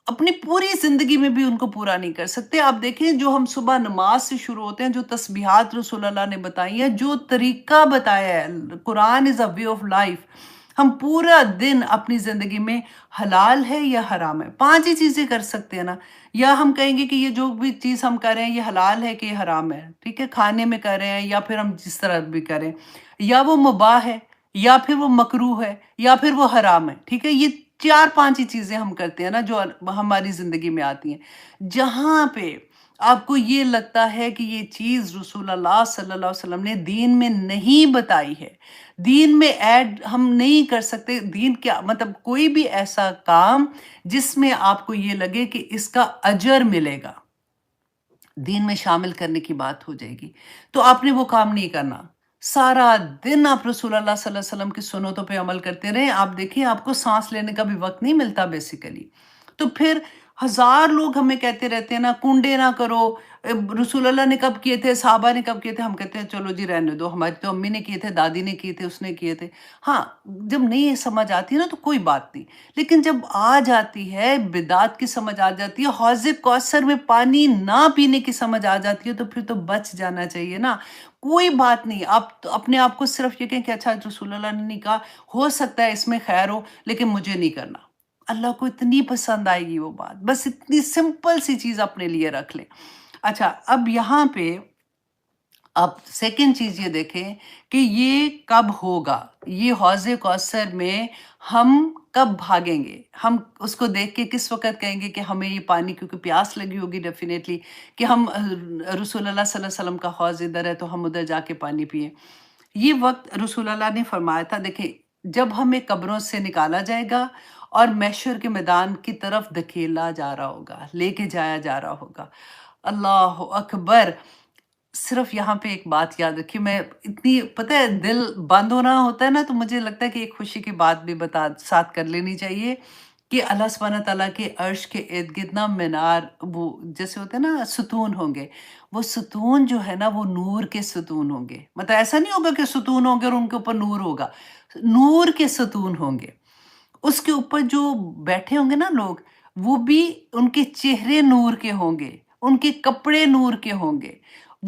اپنی پوری زندگی میں بھی ان کو پورا نہیں کر سکتے۔ آپ دیکھیں جو ہم صبح نماز سے شروع ہوتے ہیں، جو تسبیحات رسول اللہ نے بتائی ہیں، جو طریقہ بتایا ہے، قرآن از اے وے آف لائف، ہم پورا دن اپنی زندگی میں حلال ہے یا حرام ہے، 5 ہی چیزیں کر سکتے ہیں نا، یا ہم کہیں گے کہ یہ جو بھی چیز ہم کر رہے ہیں یہ حلال ہے کہ یہ حرام ہے، ٹھیک ہے، کھانے میں کر رہے ہیں یا پھر ہم جس طرح بھی کریں، یا وہ مباح ہے یا پھر وہ مکروہ ہے یا پھر وہ حرام ہے، ٹھیک ہے، یہ 4-5 ہی چیزیں ہم کرتے ہیں نا جو ہماری زندگی میں آتی ہیں۔ جہاں پہ آپ کو یہ لگتا ہے کہ یہ چیز رسول اللہ صلی اللہ علیہ وسلم نے دین میں نہیں بتائی ہے، دین میں ایڈ ہم نہیں کر سکتے، دین کیا مطلب کوئی بھی ایسا کام جس میں آپ کو یہ لگے کہ اس کا اجر ملے گا، دین میں شامل کرنے کی بات ہو جائے گی، تو آپ نے وہ کام نہیں کرنا۔ سارا دن آپ رسول اللہ صلی اللہ علیہ وسلم کی سنتوں پہ عمل کرتے رہیں، آپ دیکھیں آپ کو سانس لینے کا بھی وقت نہیں ملتا بیسیکلی۔ تو پھر ہزار لوگ ہمیں کہتے رہتے ہیں نا کنڈے نہ کرو، رسول اللہ نے کب کیے تھے، صحابہ نے کب کیے تھے، ہم کہتے ہیں چلو جی رہنے دو، ہماری تو امی نے کیے تھے، دادی نے کیے تھے، اس نے کیے تھے۔ ہاں جب نہیں سمجھ آتی نا تو کوئی بات نہیں، لیکن جب آ جاتی ہے بدعت کی سمجھ آ جاتی ہے، حوض کوثر میں پانی نہ پینے کی سمجھ آ جاتی ہے، تو پھر تو بچ جانا چاہیے نا۔ کوئی بات نہیں، آپ اپنے آپ کو صرف یہ کہیں کہ اچھا رسول اللہ نے نہیں کہا، ہو سکتا ہے اس میں خیر ہو لیکن مجھے نہیں کرنا، اللہ کو اتنی پسند آئے گی وہ بات، بس اتنی سمپل سی چیز اپنے لیے رکھ لیں۔ اچھا اب یہاں پہ آپ سیکنڈ چیز یہ دیکھیں کہ یہ کب ہوگا، یہ حوض کوثر میں ہم کب بھاگیں گے، ہم اس کو دیکھ کے کس وقت کہیں گے کہ ہمیں یہ پانی، کیونکہ پیاس لگی ہوگی ڈیفینیٹلی، کہ ہم رسول اللہ صلی اللہ علیہ وسلم کا حوض ادھر ہے تو ہم ادھر جا کے پانی پئیں۔ یہ وقت رسول اللہ نے فرمایا تھا، دیکھیں جب ہمیں قبروں سے نکالا جائے گا اور محشر کے میدان کی طرف دھکیلا جا رہا ہوگا، لے کے جایا جا رہا ہوگا، اللہ اکبر۔ صرف یہاں پہ ایک بات یاد رکھیے، میں اتنی پتہ ہے دل بند ہونا ہوتا ہے نا تو مجھے لگتا ہے کہ ایک خوشی کی بات بھی ساتھ کر لینی چاہیے کہ اللہ سبحانہ تعالیٰ کے عرش کے ارد گرد نا مینار، وہ جیسے ہوتے ہیں نا ستون ہوں گے، وہ ستون جو ہے نا وہ نور کے ستون ہوں گے، مطلب ایسا نہیں ہوگا کہ ستون ہوں گے اور ان کے اوپر نور ہوگا، نور کے ستون ہوں گے، اس کے اوپر جو بیٹھے ہوں گے نا لوگ، وہ بھی ان کے چہرے نور کے ہوں گے، ان کے کپڑے نور کے ہوں گے،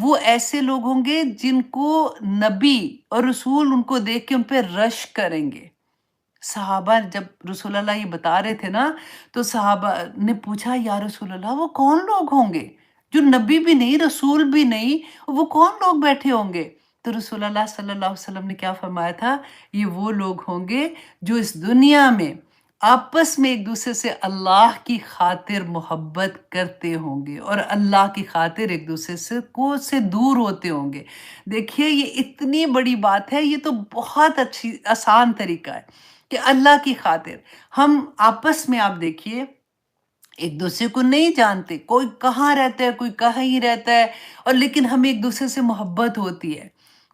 وہ ایسے لوگ ہوں گے جن کو نبی اور رسول ان کو دیکھ کے ان پہ رش کریں گے۔ صحابہ جب رسول اللہ یہ بتا رہے تھے نا، تو صحابہ نے پوچھا یا رسول اللہ وہ کون لوگ ہوں گے جو نبی بھی نہیں رسول بھی نہیں، وہ کون لوگ بیٹھے ہوں گے؟ تو رسول اللہ صلی اللہ علیہ وسلم نے کیا فرمایا تھا؟ یہ وہ لوگ ہوں گے جو اس دنیا میں آپس میں ایک دوسرے سے اللہ کی خاطر محبت کرتے ہوں گے اور اللہ کی خاطر ایک دوسرے سے دور ہوتے ہوں گے۔ دیکھیے یہ اتنی بڑی بات ہے، یہ تو بہت اچھی آسان طریقہ ہے کہ اللہ کی خاطر ہم آپس میں، آپ دیکھیے ایک دوسرے کو نہیں جانتے، کوئی کہاں رہتا ہے کوئی کہیں رہتا ہے، اور لیکن ہمیں ایک دوسرے سے محبت ہوتی ہے۔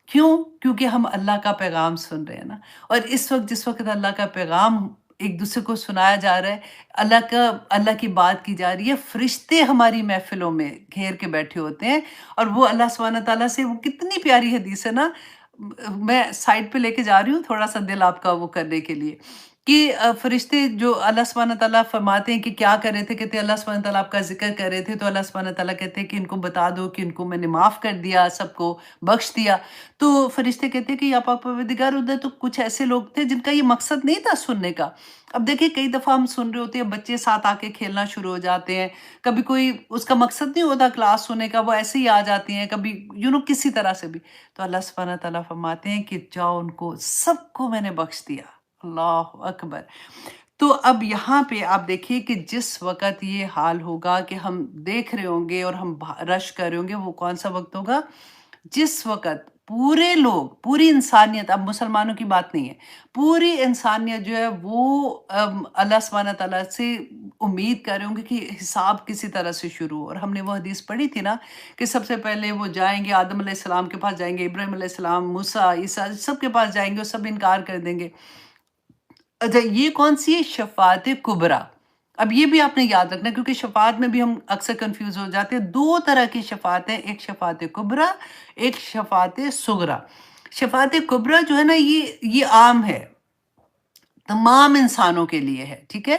کیوں؟ کیونکہ ہم اللہ کا پیغام سن رہے ہیں نا۔ اور اس وقت جس وقت اللہ کا پیغام ایک دوسرے کو سنایا جا رہا ہے، اللہ کی بات کی جا رہی ہے، فرشتے ہماری محفلوں میں گھیر کے بیٹھے ہوتے ہیں، اور وہ اللہ سبحانہ تعالیٰ سے، وہ کتنی پیاری حدیث ہے نا۔ میں سائڈ پہ لے کے جا رہی ہوں تھوڑا سا دل آپ کا وہ کرنے کے لیے، کہ فرشتے جو اللہ سبحانہ تعالیٰ فرماتے ہیں کہ کیا کر رہے تھے، کہتے ہیں اللہ سبحانہ تعالیٰ آپ کا ذکر کر رہے تھے، تو اللہ سبحانہ تعالیٰ کہتے ہیں کہ ان کو بتا دو کہ ان کو میں نے معاف کر دیا، سب کو بخش دیا۔ تو فرشتے کہتے ہیں کہ یا پاک پروردگار، ادھر تو کچھ ایسے لوگ تھے جن کا یہ مقصد نہیں تھا سننے کا۔ اب دیکھیں کئی دفعہ ہم سن رہے ہوتے ہیں، بچے ساتھ آ کے کھیلنا شروع ہو جاتے ہیں، کبھی کوئی اس کا مقصد نہیں ہوتا کلاس سننے کا، وہ ایسے ہی آ جاتی ہیں، کبھی کسی طرح سے بھی۔ تو اللہ سبحانہ تعالیٰ فرماتے ہیں کہ جاؤ، ان کو سب کو میں نے بخش دیا۔ اللہ اکبر۔ تو اب یہاں پہ آپ دیکھیے کہ جس وقت یہ حال ہوگا کہ ہم دیکھ رہے ہوں گے اور ہم رش کر رہے ہوں گے، وہ کون سا وقت ہوگا؟ جس وقت پورے لوگ، پوری انسانیت، اب مسلمانوں کی بات نہیں ہے، پوری انسانیت جو ہے وہ اللہ سبحانہ تعالیٰ سے امید کر رہے ہوں گے کہ حساب کسی طرح سے شروع ہو۔ اور ہم نے وہ حدیث پڑھی تھی نا کہ سب سے پہلے وہ جائیں گے آدم علیہ السلام کے پاس، جائیں گے ابراہیم علیہ السلام، موسیٰ، عیسیٰ، سب کے پاس جائیں گے اور سب انکار کر دیں گے۔ اچھا یہ کون سی ہے؟ شفاعت کبریٰ۔ اب یہ بھی آپ نے یاد رکھنا، کیونکہ شفاعت میں بھی ہم اکثر کنفیوز ہو جاتے ہیں۔ دو طرح کی شفاعت ہے، ایک شفاعت کبریٰ، ایک شفاعت صغریٰ۔ شفاعت کبریٰ جو ہے نا، یہ عام ہے، تمام انسانوں کے لیے ہے، ٹھیک ہے؟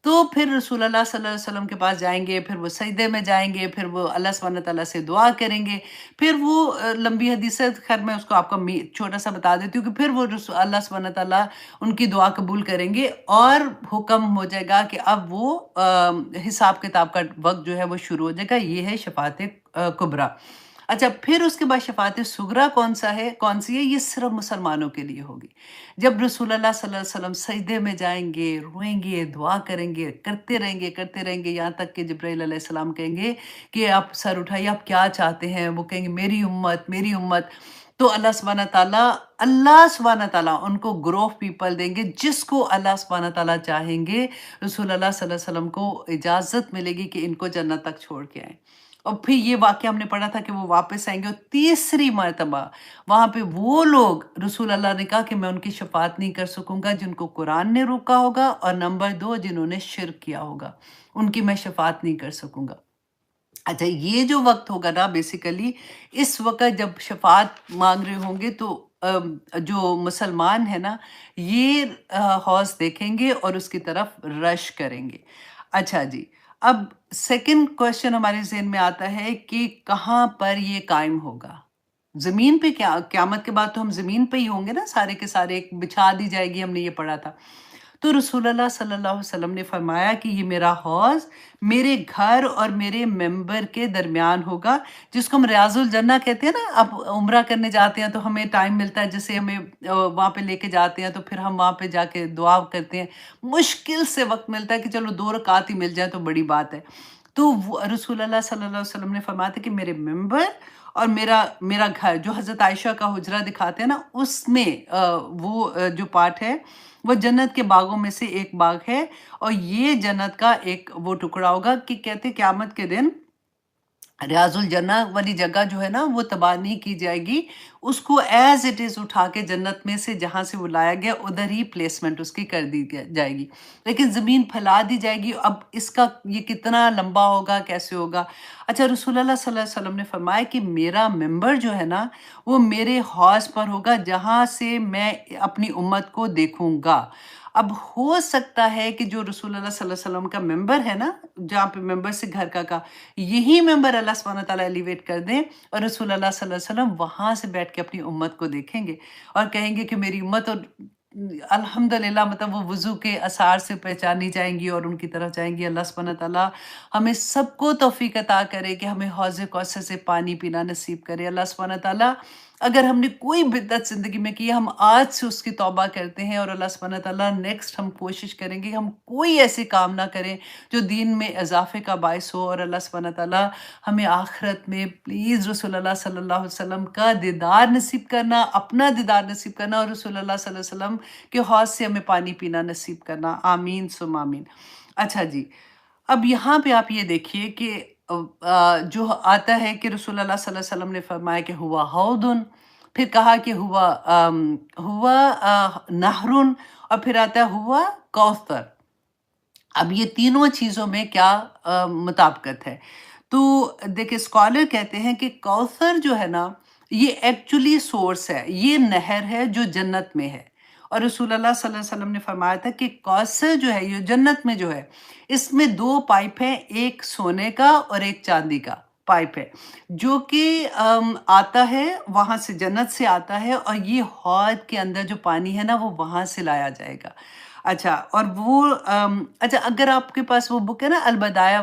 تو پھر رسول اللہ صلی اللہ علیہ وسلم کے پاس جائیں گے، پھر وہ سجدے میں جائیں گے، پھر وہ اللہ سبحانہ تعالیٰ سے دعا کریں گے، پھر وہ لمبی حدیث ہے، خیر میں اس کو آپ کو چھوٹا سا بتا دیتی ہوں کہ پھر وہ اللہ سبحانہ تعالیٰ ان کی دعا قبول کریں گے، اور حکم ہو جائے گا کہ اب وہ حساب کتاب کا وقت جو ہے وہ شروع ہو جائے گا۔ یہ ہے شفاعت کبریٰ۔ اچھا پھر اس کے بعد شفاعت صغریٰ کون سی ہے؟ یہ صرف مسلمانوں کے لیے ہوگی۔ جب رسول اللہ صلی اللہ علیہ وسلم سجدے میں جائیں گے، روئیں گے، دعا کریں گے، کرتے رہیں گے، یہاں تک کہ جبرائیل علیہ السلام کہیں گے کہ آپ سر اٹھائیے، آپ کیا چاہتے ہیں؟ وہ کہیں گے میری امت، میری امت۔ تو اللہ سبحانہ تعالیٰ ان کو گروہ آف پیپل دیں گے، جس کو اللہ سبحانہ تعالیٰ چاہیں گے، رسول اللہ صلی اللہ علیہ وسلم کو اجازت ملے گی کہ ان کو جنت تک چھوڑ کے آئیں۔ اور پھر یہ واقعہ ہم نے پڑھا تھا کہ وہ واپس آئیں گے، اور تیسری مرتبہ وہاں پہ وہ لوگ، رسول اللہ نے کہا کہ میں ان کی شفاعت نہیں کر سکوں گا جن کو قرآن نے روکا ہوگا، اور نمبر 2 جنہوں نے شرک کیا ہوگا، ان کی میں شفاعت نہیں کر سکوں گا۔ اچھا یہ جو وقت ہوگا نا، بیسیکلی اس وقت جب شفاعت مانگ رہے ہوں گے، تو جو مسلمان ہیں نا، یہ حوض دیکھیں گے اور اس کی طرف رش کریں گے۔ اچھا جی، اب سیکنڈ کوشچن ہمارے ذہن میں آتا ہے کہ کہاں پر یہ قائم ہوگا؟ زمین پہ؟ قیامت کے بعد تو ہم زمین پہ ہی ہوں گے نا، سارے کے سارے، ایک بچھا دی جائے گی، ہم نے یہ پڑھا تھا۔ تو رسول اللہ صلی اللہ علیہ وسلم نے فرمایا کہ یہ میرا حوض میرے گھر اور میرے ممبر کے درمیان ہوگا، جس کو ہم ریاض الجنہ کہتے ہیں نا۔ اب عمرہ کرنے جاتے ہیں تو ہمیں ٹائم ملتا ہے، جیسے ہمیں وہاں پہ لے کے جاتے ہیں، تو پھر ہم وہاں پہ جا کے دعا کرتے ہیں، مشکل سے وقت ملتا ہے کہ چلو 2 رکعت ہی مل جائے تو بڑی بات ہے۔ تو رسول اللہ صلی اللہ علیہ وسلم نے فرمایا تھا کہ میرے ممبر اور میرا گھر، جو حضرت عائشہ کا حجرہ دکھاتے ہیں نا، اس میں وہ جو پارٹ ہے وہ جنت کے باغوں میں سے ایک باغ ہے، اور یہ جنت کا ایک وہ ٹکڑا ہوگا کہ کہتے قیامت کے دن ریاض الجنہ والی جگہ جو ہے نا، وہ تباہ نہیں کی جائے گی، اس کو ایز اٹ از اٹھا کے جنت میں سے جہاں سے وہ لایا گیا ادھر ہی پلیسمنٹ اس کی کر دی جائے گی، لیکن زمین پھیلا دی جائے گی۔ اب اس کا یہ کتنا لمبا ہوگا، کیسے ہوگا؟ اچھا رسول اللہ صلی اللہ علیہ وسلم نے فرمایا کہ میرا ممبر جو ہے نا، وہ میرے حوض پر ہوگا، جہاں سے میں اپنی امت کو دیکھوں گا۔ اب ہو سکتا ہے کہ جو رسول اللہ صلی اللہ علیہ وسلم کا ممبر ہے نا، جہاں پہ ممبر سے گھر کا یہی ممبر اللہ سبحانہ تعالیٰ ایلیویٹ کر دیں، اور رسول اللہ صلی اللہ علیہ وسلم وہاں سے بیٹھ کے اپنی امت کو دیکھیں گے اور کہیں گے کہ میری امت، اور الحمدللہ مطلب وہ وضو کے اثار سے پہچانی جائیں گی اور ان کی طرف جائیں گی۔ اللہ سبحانہ تعالیٰ ہمیں سب کو توفیق عطا کرے کہ ہمیں حوض کوثر سے پانی پینا نصیب کرے۔ اللہ سبحانہ تعالیٰ اگر ہم نے کوئی بدعت زندگی میں کی ہے، ہم آج سے اس کی توبہ کرتے ہیں، اور اللہ سبحانہ تعالیٰ نیکسٹ ہم کوشش کریں گے کہ ہم کوئی ایسی کام نہ کریں جو دین میں اضافے کا باعث ہو، اور اللہ سبحانہ تعالیٰ ہمیں آخرت میں پلیز رسول اللہ صلی اللہ علیہ وسلم کا دیدار نصیب کرنا، اپنا دیدار نصیب کرنا، اور رسول اللہ صلی اللہ علیہ وسلم کے حوض سے ہمیں پانی پینا نصیب کرنا، آمین ثم آمین۔ اچھا جی، اب یہاں پہ آپ یہ دیکھیے کہ جو آتا ہے کہ رسول اللہ صلی اللہ علیہ وسلم نے فرمایا کہ ہوا حوضن، پھر کہا کہ ہوا نہرن، اور پھر آتا ہے ہوا کوثر۔ اب یہ تینوں چیزوں میں کیا مطابقت ہے؟ تو دیکھیں اسکالر کہتے ہیں کہ کوثر جو ہے نا، یہ ایکچولی سورس ہے، یہ نہر ہے جو جنت میں ہے، اور رسول اللہ صلی اللہ علیہ وسلم نے فرمایا تھا کہ کوثر جو ہے یہ جنت میں جو ہے، اس میں 2 پائپ ہیں، ایک سونے کا اور ایک چاندی کا پائپ ہے، جو کہ آتا ہے وہاں سے، جنت سے آتا ہے، اور یہ حوض کے اندر جو پانی ہے نا وہ وہاں سے لایا جائے گا۔ اچھا، اور وہ اچھا، اگر آپ کے پاس وہ بک ہے نا البدایہ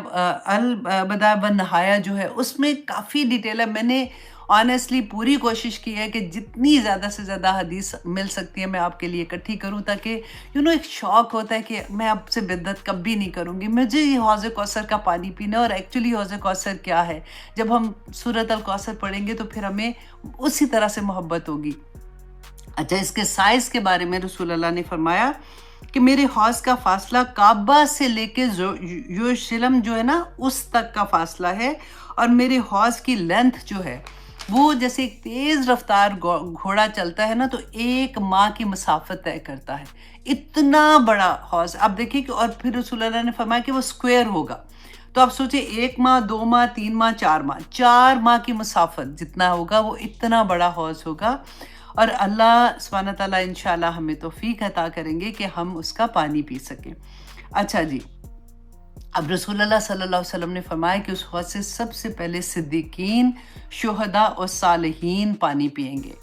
والنہایہ جو ہے، اس میں کافی ڈیٹیل ہے۔ میں نے آنیسٹلی پوری کوشش کی ہے کہ جتنی زیادہ سے زیادہ حدیث مل سکتی ہے میں آپ کے لیے اکٹھی کروں، تاکہ ایک شوق ہوتا ہے کہ میں آپ سے بدعت کبھی نہیں کروں گی، مجھے یہ حوض کوثر کا پانی پینا ہے۔ اور ایکچولی حوض کوثر کیا ہے، جب ہم سورۃ الکوثر پڑھیں گے تو پھر ہمیں اسی طرح سے محبت ہوگی۔ اچھا، اس کے سائز کے بارے میں رسول اللہ نے فرمایا کہ میرے حوض کا فاصلہ کعبہ سے لے کے یروشلم جو ہے نا اس تک کا فاصلہ ہے، اور میرے حوض کی لینتھ جو ہے وہ جیسے ایک تیز رفتار گھوڑا چلتا ہے نا تو 1 ماہ کی مسافت طے کرتا ہے، اتنا بڑا حوض۔ اب دیکھیے کہ اور پھر رسول اللہ نے فرمایا کہ وہ اسکوائر ہوگا، تو آپ سوچیں 1 ماہ، 2 ماہ، 3 ماہ، 4 ماہ کی مسافت جتنا ہوگا وہ اتنا بڑا حوض ہوگا، اور اللہ سبحانہ تعالیٰ انشاءاللہ ہمیں توفیق عطا کریں گے کہ ہم اس کا پانی پی سکیں۔ اچھا جی، اب رسول اللہ صلی اللہ علیہ وسلم نے فرمایا کہ اس حوض سے سب سے پہلے صدیقین، شہداء اور صالحین پانی پیئیں گے۔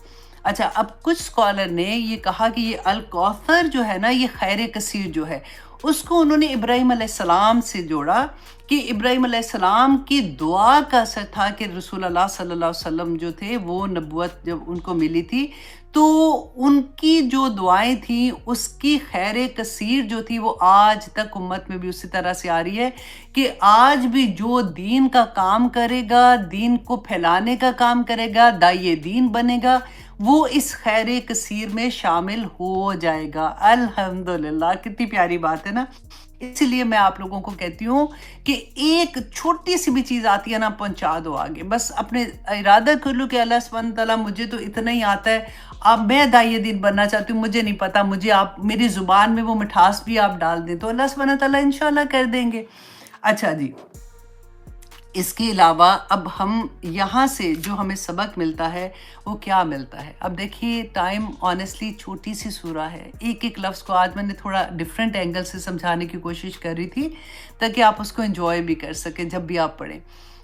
اچھا، اب کچھ اسکالر نے یہ کہا کہ یہ الکوثر جو ہے نا، یہ خیر کثیر جو ہے، اس کو انہوں نے ابراہیم علیہ السلام سے جوڑا کہ ابراہیم علیہ السلام کی دعا کا اثر تھا کہ رسول اللہ صلی اللہ علیہ وسلم جو تھے وہ نبوت جب ان کو ملی تھی تو ان کی جو دعائیں تھیں اس کی خیر کثیر جو تھی وہ آج تک امت میں بھی اسی طرح سے آ رہی ہے کہ آج بھی جو دین کا کام کرے گا، دین کو پھیلانے کا کام کرے گا، داعیے دین بنے گا، وہ اس خیر کثیر میں شامل ہو جائے گا۔ الحمدللہ، کتنی پیاری بات ہے نا۔ اسی لیے میں آپ لوگوں کو کہتی ہوں کہ ایک چھوٹی سی بھی چیز آتی ہے نا، پہنچا دو آگے، بس اپنے ارادہ کر لو کہ اللہ سبحانہ تعالیٰ مجھے تو اتنا ہی آتا ہے، اب میں داعیہ دین بننا چاہتی ہوں، مجھے نہیں پتا، مجھے آپ میری زبان میں وہ مٹھاس بھی آپ ڈال دیں تو اللہ سبحانہ تعالیٰ انشاءاللہ کر دیں گے۔ اچھا جی، اس کے علاوہ اب ہم یہاں سے جو ہمیں سبق ملتا ہے وہ کیا ملتا ہے؟ اب دیکھیے ٹائم آنیسٹلی چھوٹی سی سورہ ہے، ایک لفظ کو آج میں نے تھوڑا ڈیفرنٹ اینگل سے سمجھانے کی کوشش کر رہی تھی تاکہ آپ اس کو انجوائے بھی کر سکیں جب بھی آپ پڑھیں،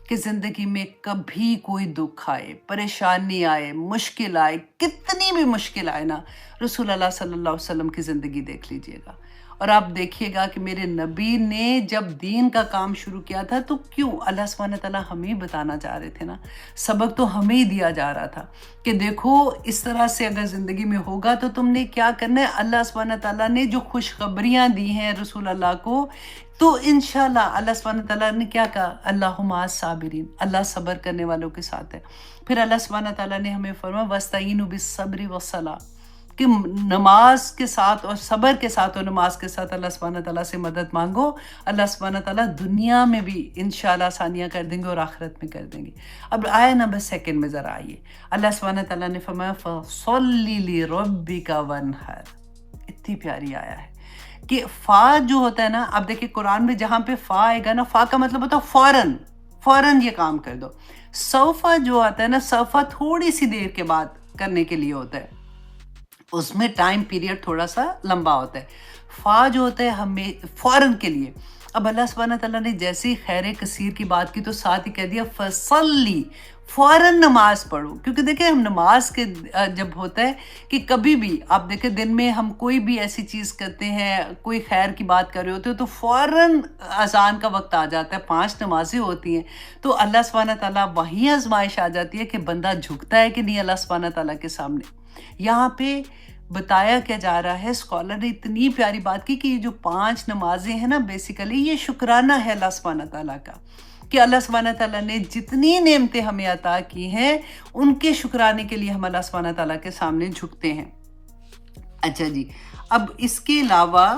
کہ زندگی میں کبھی کوئی دکھ آئے، پریشانی آئے، مشکل آئے، کتنی بھی مشکل آئے نا، رسول اللہ صلی اللہ علیہ وسلم کی زندگی دیکھ لیجئے گا اور آپ دیکھیے گا کہ میرے نبی نے جب دین کا کام شروع کیا تھا تو کیوں اللہ سبحانہ تعالیٰ ہمیں بتانا چاہ رہے تھے نا، سبق تو ہمیں ہی دیا جا رہا تھا کہ دیکھو اس طرح سے اگر زندگی میں ہوگا تو تم نے کیا کرنا ہے۔ اللہ سبحانہ تعالیٰ نے جو خوشخبریاں دی ہیں رسول اللہ کو، تو انشاءاللہ اللہ سبحانہ تعالیٰ نے کیا کہا، اللہ مع الصابرین، اللہ صبر کرنے والوں کے ساتھ ہے۔ پھر اللہ سبحانہ تعالیٰ نے ہمیں فرمایا وَاسْتَعِینُوا بِالصَّبْرِ وَالصَّلَاةِ، کہ نماز کے ساتھ اور صبر کے ساتھ اور نماز کے ساتھ اللہ سبحانہ تعالیٰ سے مدد مانگو، اللہ سبحانہ تعالیٰ دنیا میں بھی انشاءاللہ آسانیاں کر دیں گے اور آخرت میں کر دیں گے۔ اب آیہ نمبر 2 میں ذرا آئیے، اللہ سبحانہ تعالیٰ نے فرمایا فَصَلِّ لِرَبِّكَ وَانْحَرْ، اتنی پیاری آیا ہے کہ فا جو ہوتا ہے نا، اب دیکھیں قرآن میں جہاں پہ فا آئے گا نا، فا کا مطلب ہوتا ہے فوراً یہ کام کر دو۔ سوفا جو آتا ہے نا، سوفا تھوڑی سی دیر کے بعد کرنے کے لیے ہوتا ہے، اس میں ٹائم پیریڈ تھوڑا سا لمبا ہوتا ہے۔ فا جو ہوتا ہے ہمیں فوراً کے لیے. اب اللہ سبحانہ تعالیٰ نے جیسے ہی خیر کثیر کی بات کی تو ساتھ ہی کہہ دیا فصلی، فوراً نماز پڑھو. کیونکہ دیکھیں ہم نماز کے جب ہوتا ہے کہ کبھی بھی آپ دیکھیں دن میں ہم کوئی بھی ایسی چیز کرتے ہیں، کوئی خیر کی بات کر رہے ہوتے ہو تو فوراً اذان کا وقت آ جاتا ہے، 5 نمازیں ہوتی ہیں. تو اللہ سبحانہ تعالیٰ وہیں آزمائش آ جاتی ہے کہ بندہ جھکتا ہے کہ نہیں اللہ سبحانہ تعالیٰ کے سامنے. یہاں پہ بتایا کیا جا رہا ہے، اسکالر نے اتنی پیاری بات کی کہ یہ جو 5 نمازیں ہیں نا بیسیکلی یہ شکرانہ ہے اللہ سبحانہ تعالیٰ کا، کہ اللہ سبحانہ تعالیٰ نے جتنی نعمتیں ہمیں عطا کی ہیں ان کے شکرانے کے لیے ہم اللہ سبحانہ تعالیٰ کے سامنے جھکتے ہیں. اچھا جی، اب اس کے علاوہ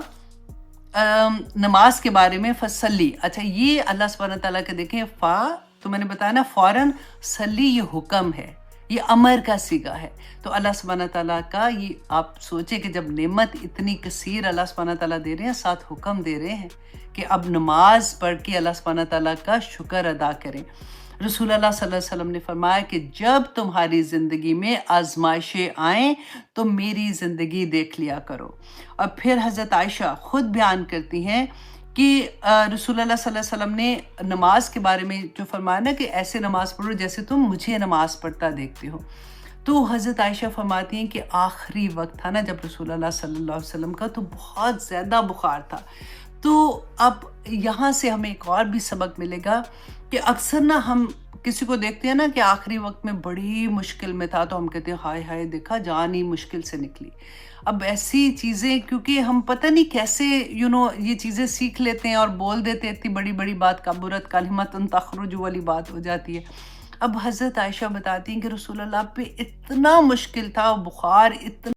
نماز کے بارے میں فصلی، اچھا یہ اللہ سبحانہ تعالیٰ کے دیکھیں فا تو میں نے بتایا نا فوراً، صلی یہ حکم ہے، یہ امر کا صیغہ ہے. تو اللہ سبحانہ تعالیٰ کا یہ آپ سوچیں کہ جب نعمت اتنی کثیر اللہ سبحانہ تعالیٰ دے رہے ہیں، ساتھ حکم دے رہے ہیں کہ اب نماز پڑھ کے اللہ سبحانہ تعالیٰ کا شکر ادا کریں. رسول اللہ صلی اللہ علیہ وسلم نے فرمایا کہ جب تمہاری زندگی میں آزمائشیں آئیں تو میری زندگی دیکھ لیا کرو. اور پھر حضرت عائشہ خود بیان کرتی ہیں کہ رسول اللہ صلی اللہ علیہ وسلم نے نماز کے بارے میں جو فرمایا نا کہ ایسے نماز پڑھو جیسے تم مجھے نماز پڑھتا دیکھتے ہو. تو حضرت عائشہ فرماتی ہیں کہ آخری وقت تھا نا جب رسول اللہ صلی اللہ علیہ وسلم کا تو بہت زیادہ بخار تھا. تو اب یہاں سے ہمیں ایک اور بھی سبق ملے گا کہ اکثر نا ہم کسی کو دیکھتے ہیں نا کہ آخری وقت میں بڑی مشکل میں تھا تو ہم کہتے ہیں ہائے ہائے دیکھا جان ہی مشکل سے نکلی. اب ایسی چیزیں کیونکہ ہم پتہ نہیں کیسے یہ چیزیں سیکھ لیتے ہیں اور بول دیتے ہیں، اتنی بڑی بڑی بات کبرت کلمۃ تخرج والی بات ہو جاتی ہے. اب حضرت عائشہ بتاتی ہیں کہ رسول اللہ پہ اتنا مشکل تھا، بخار اتنا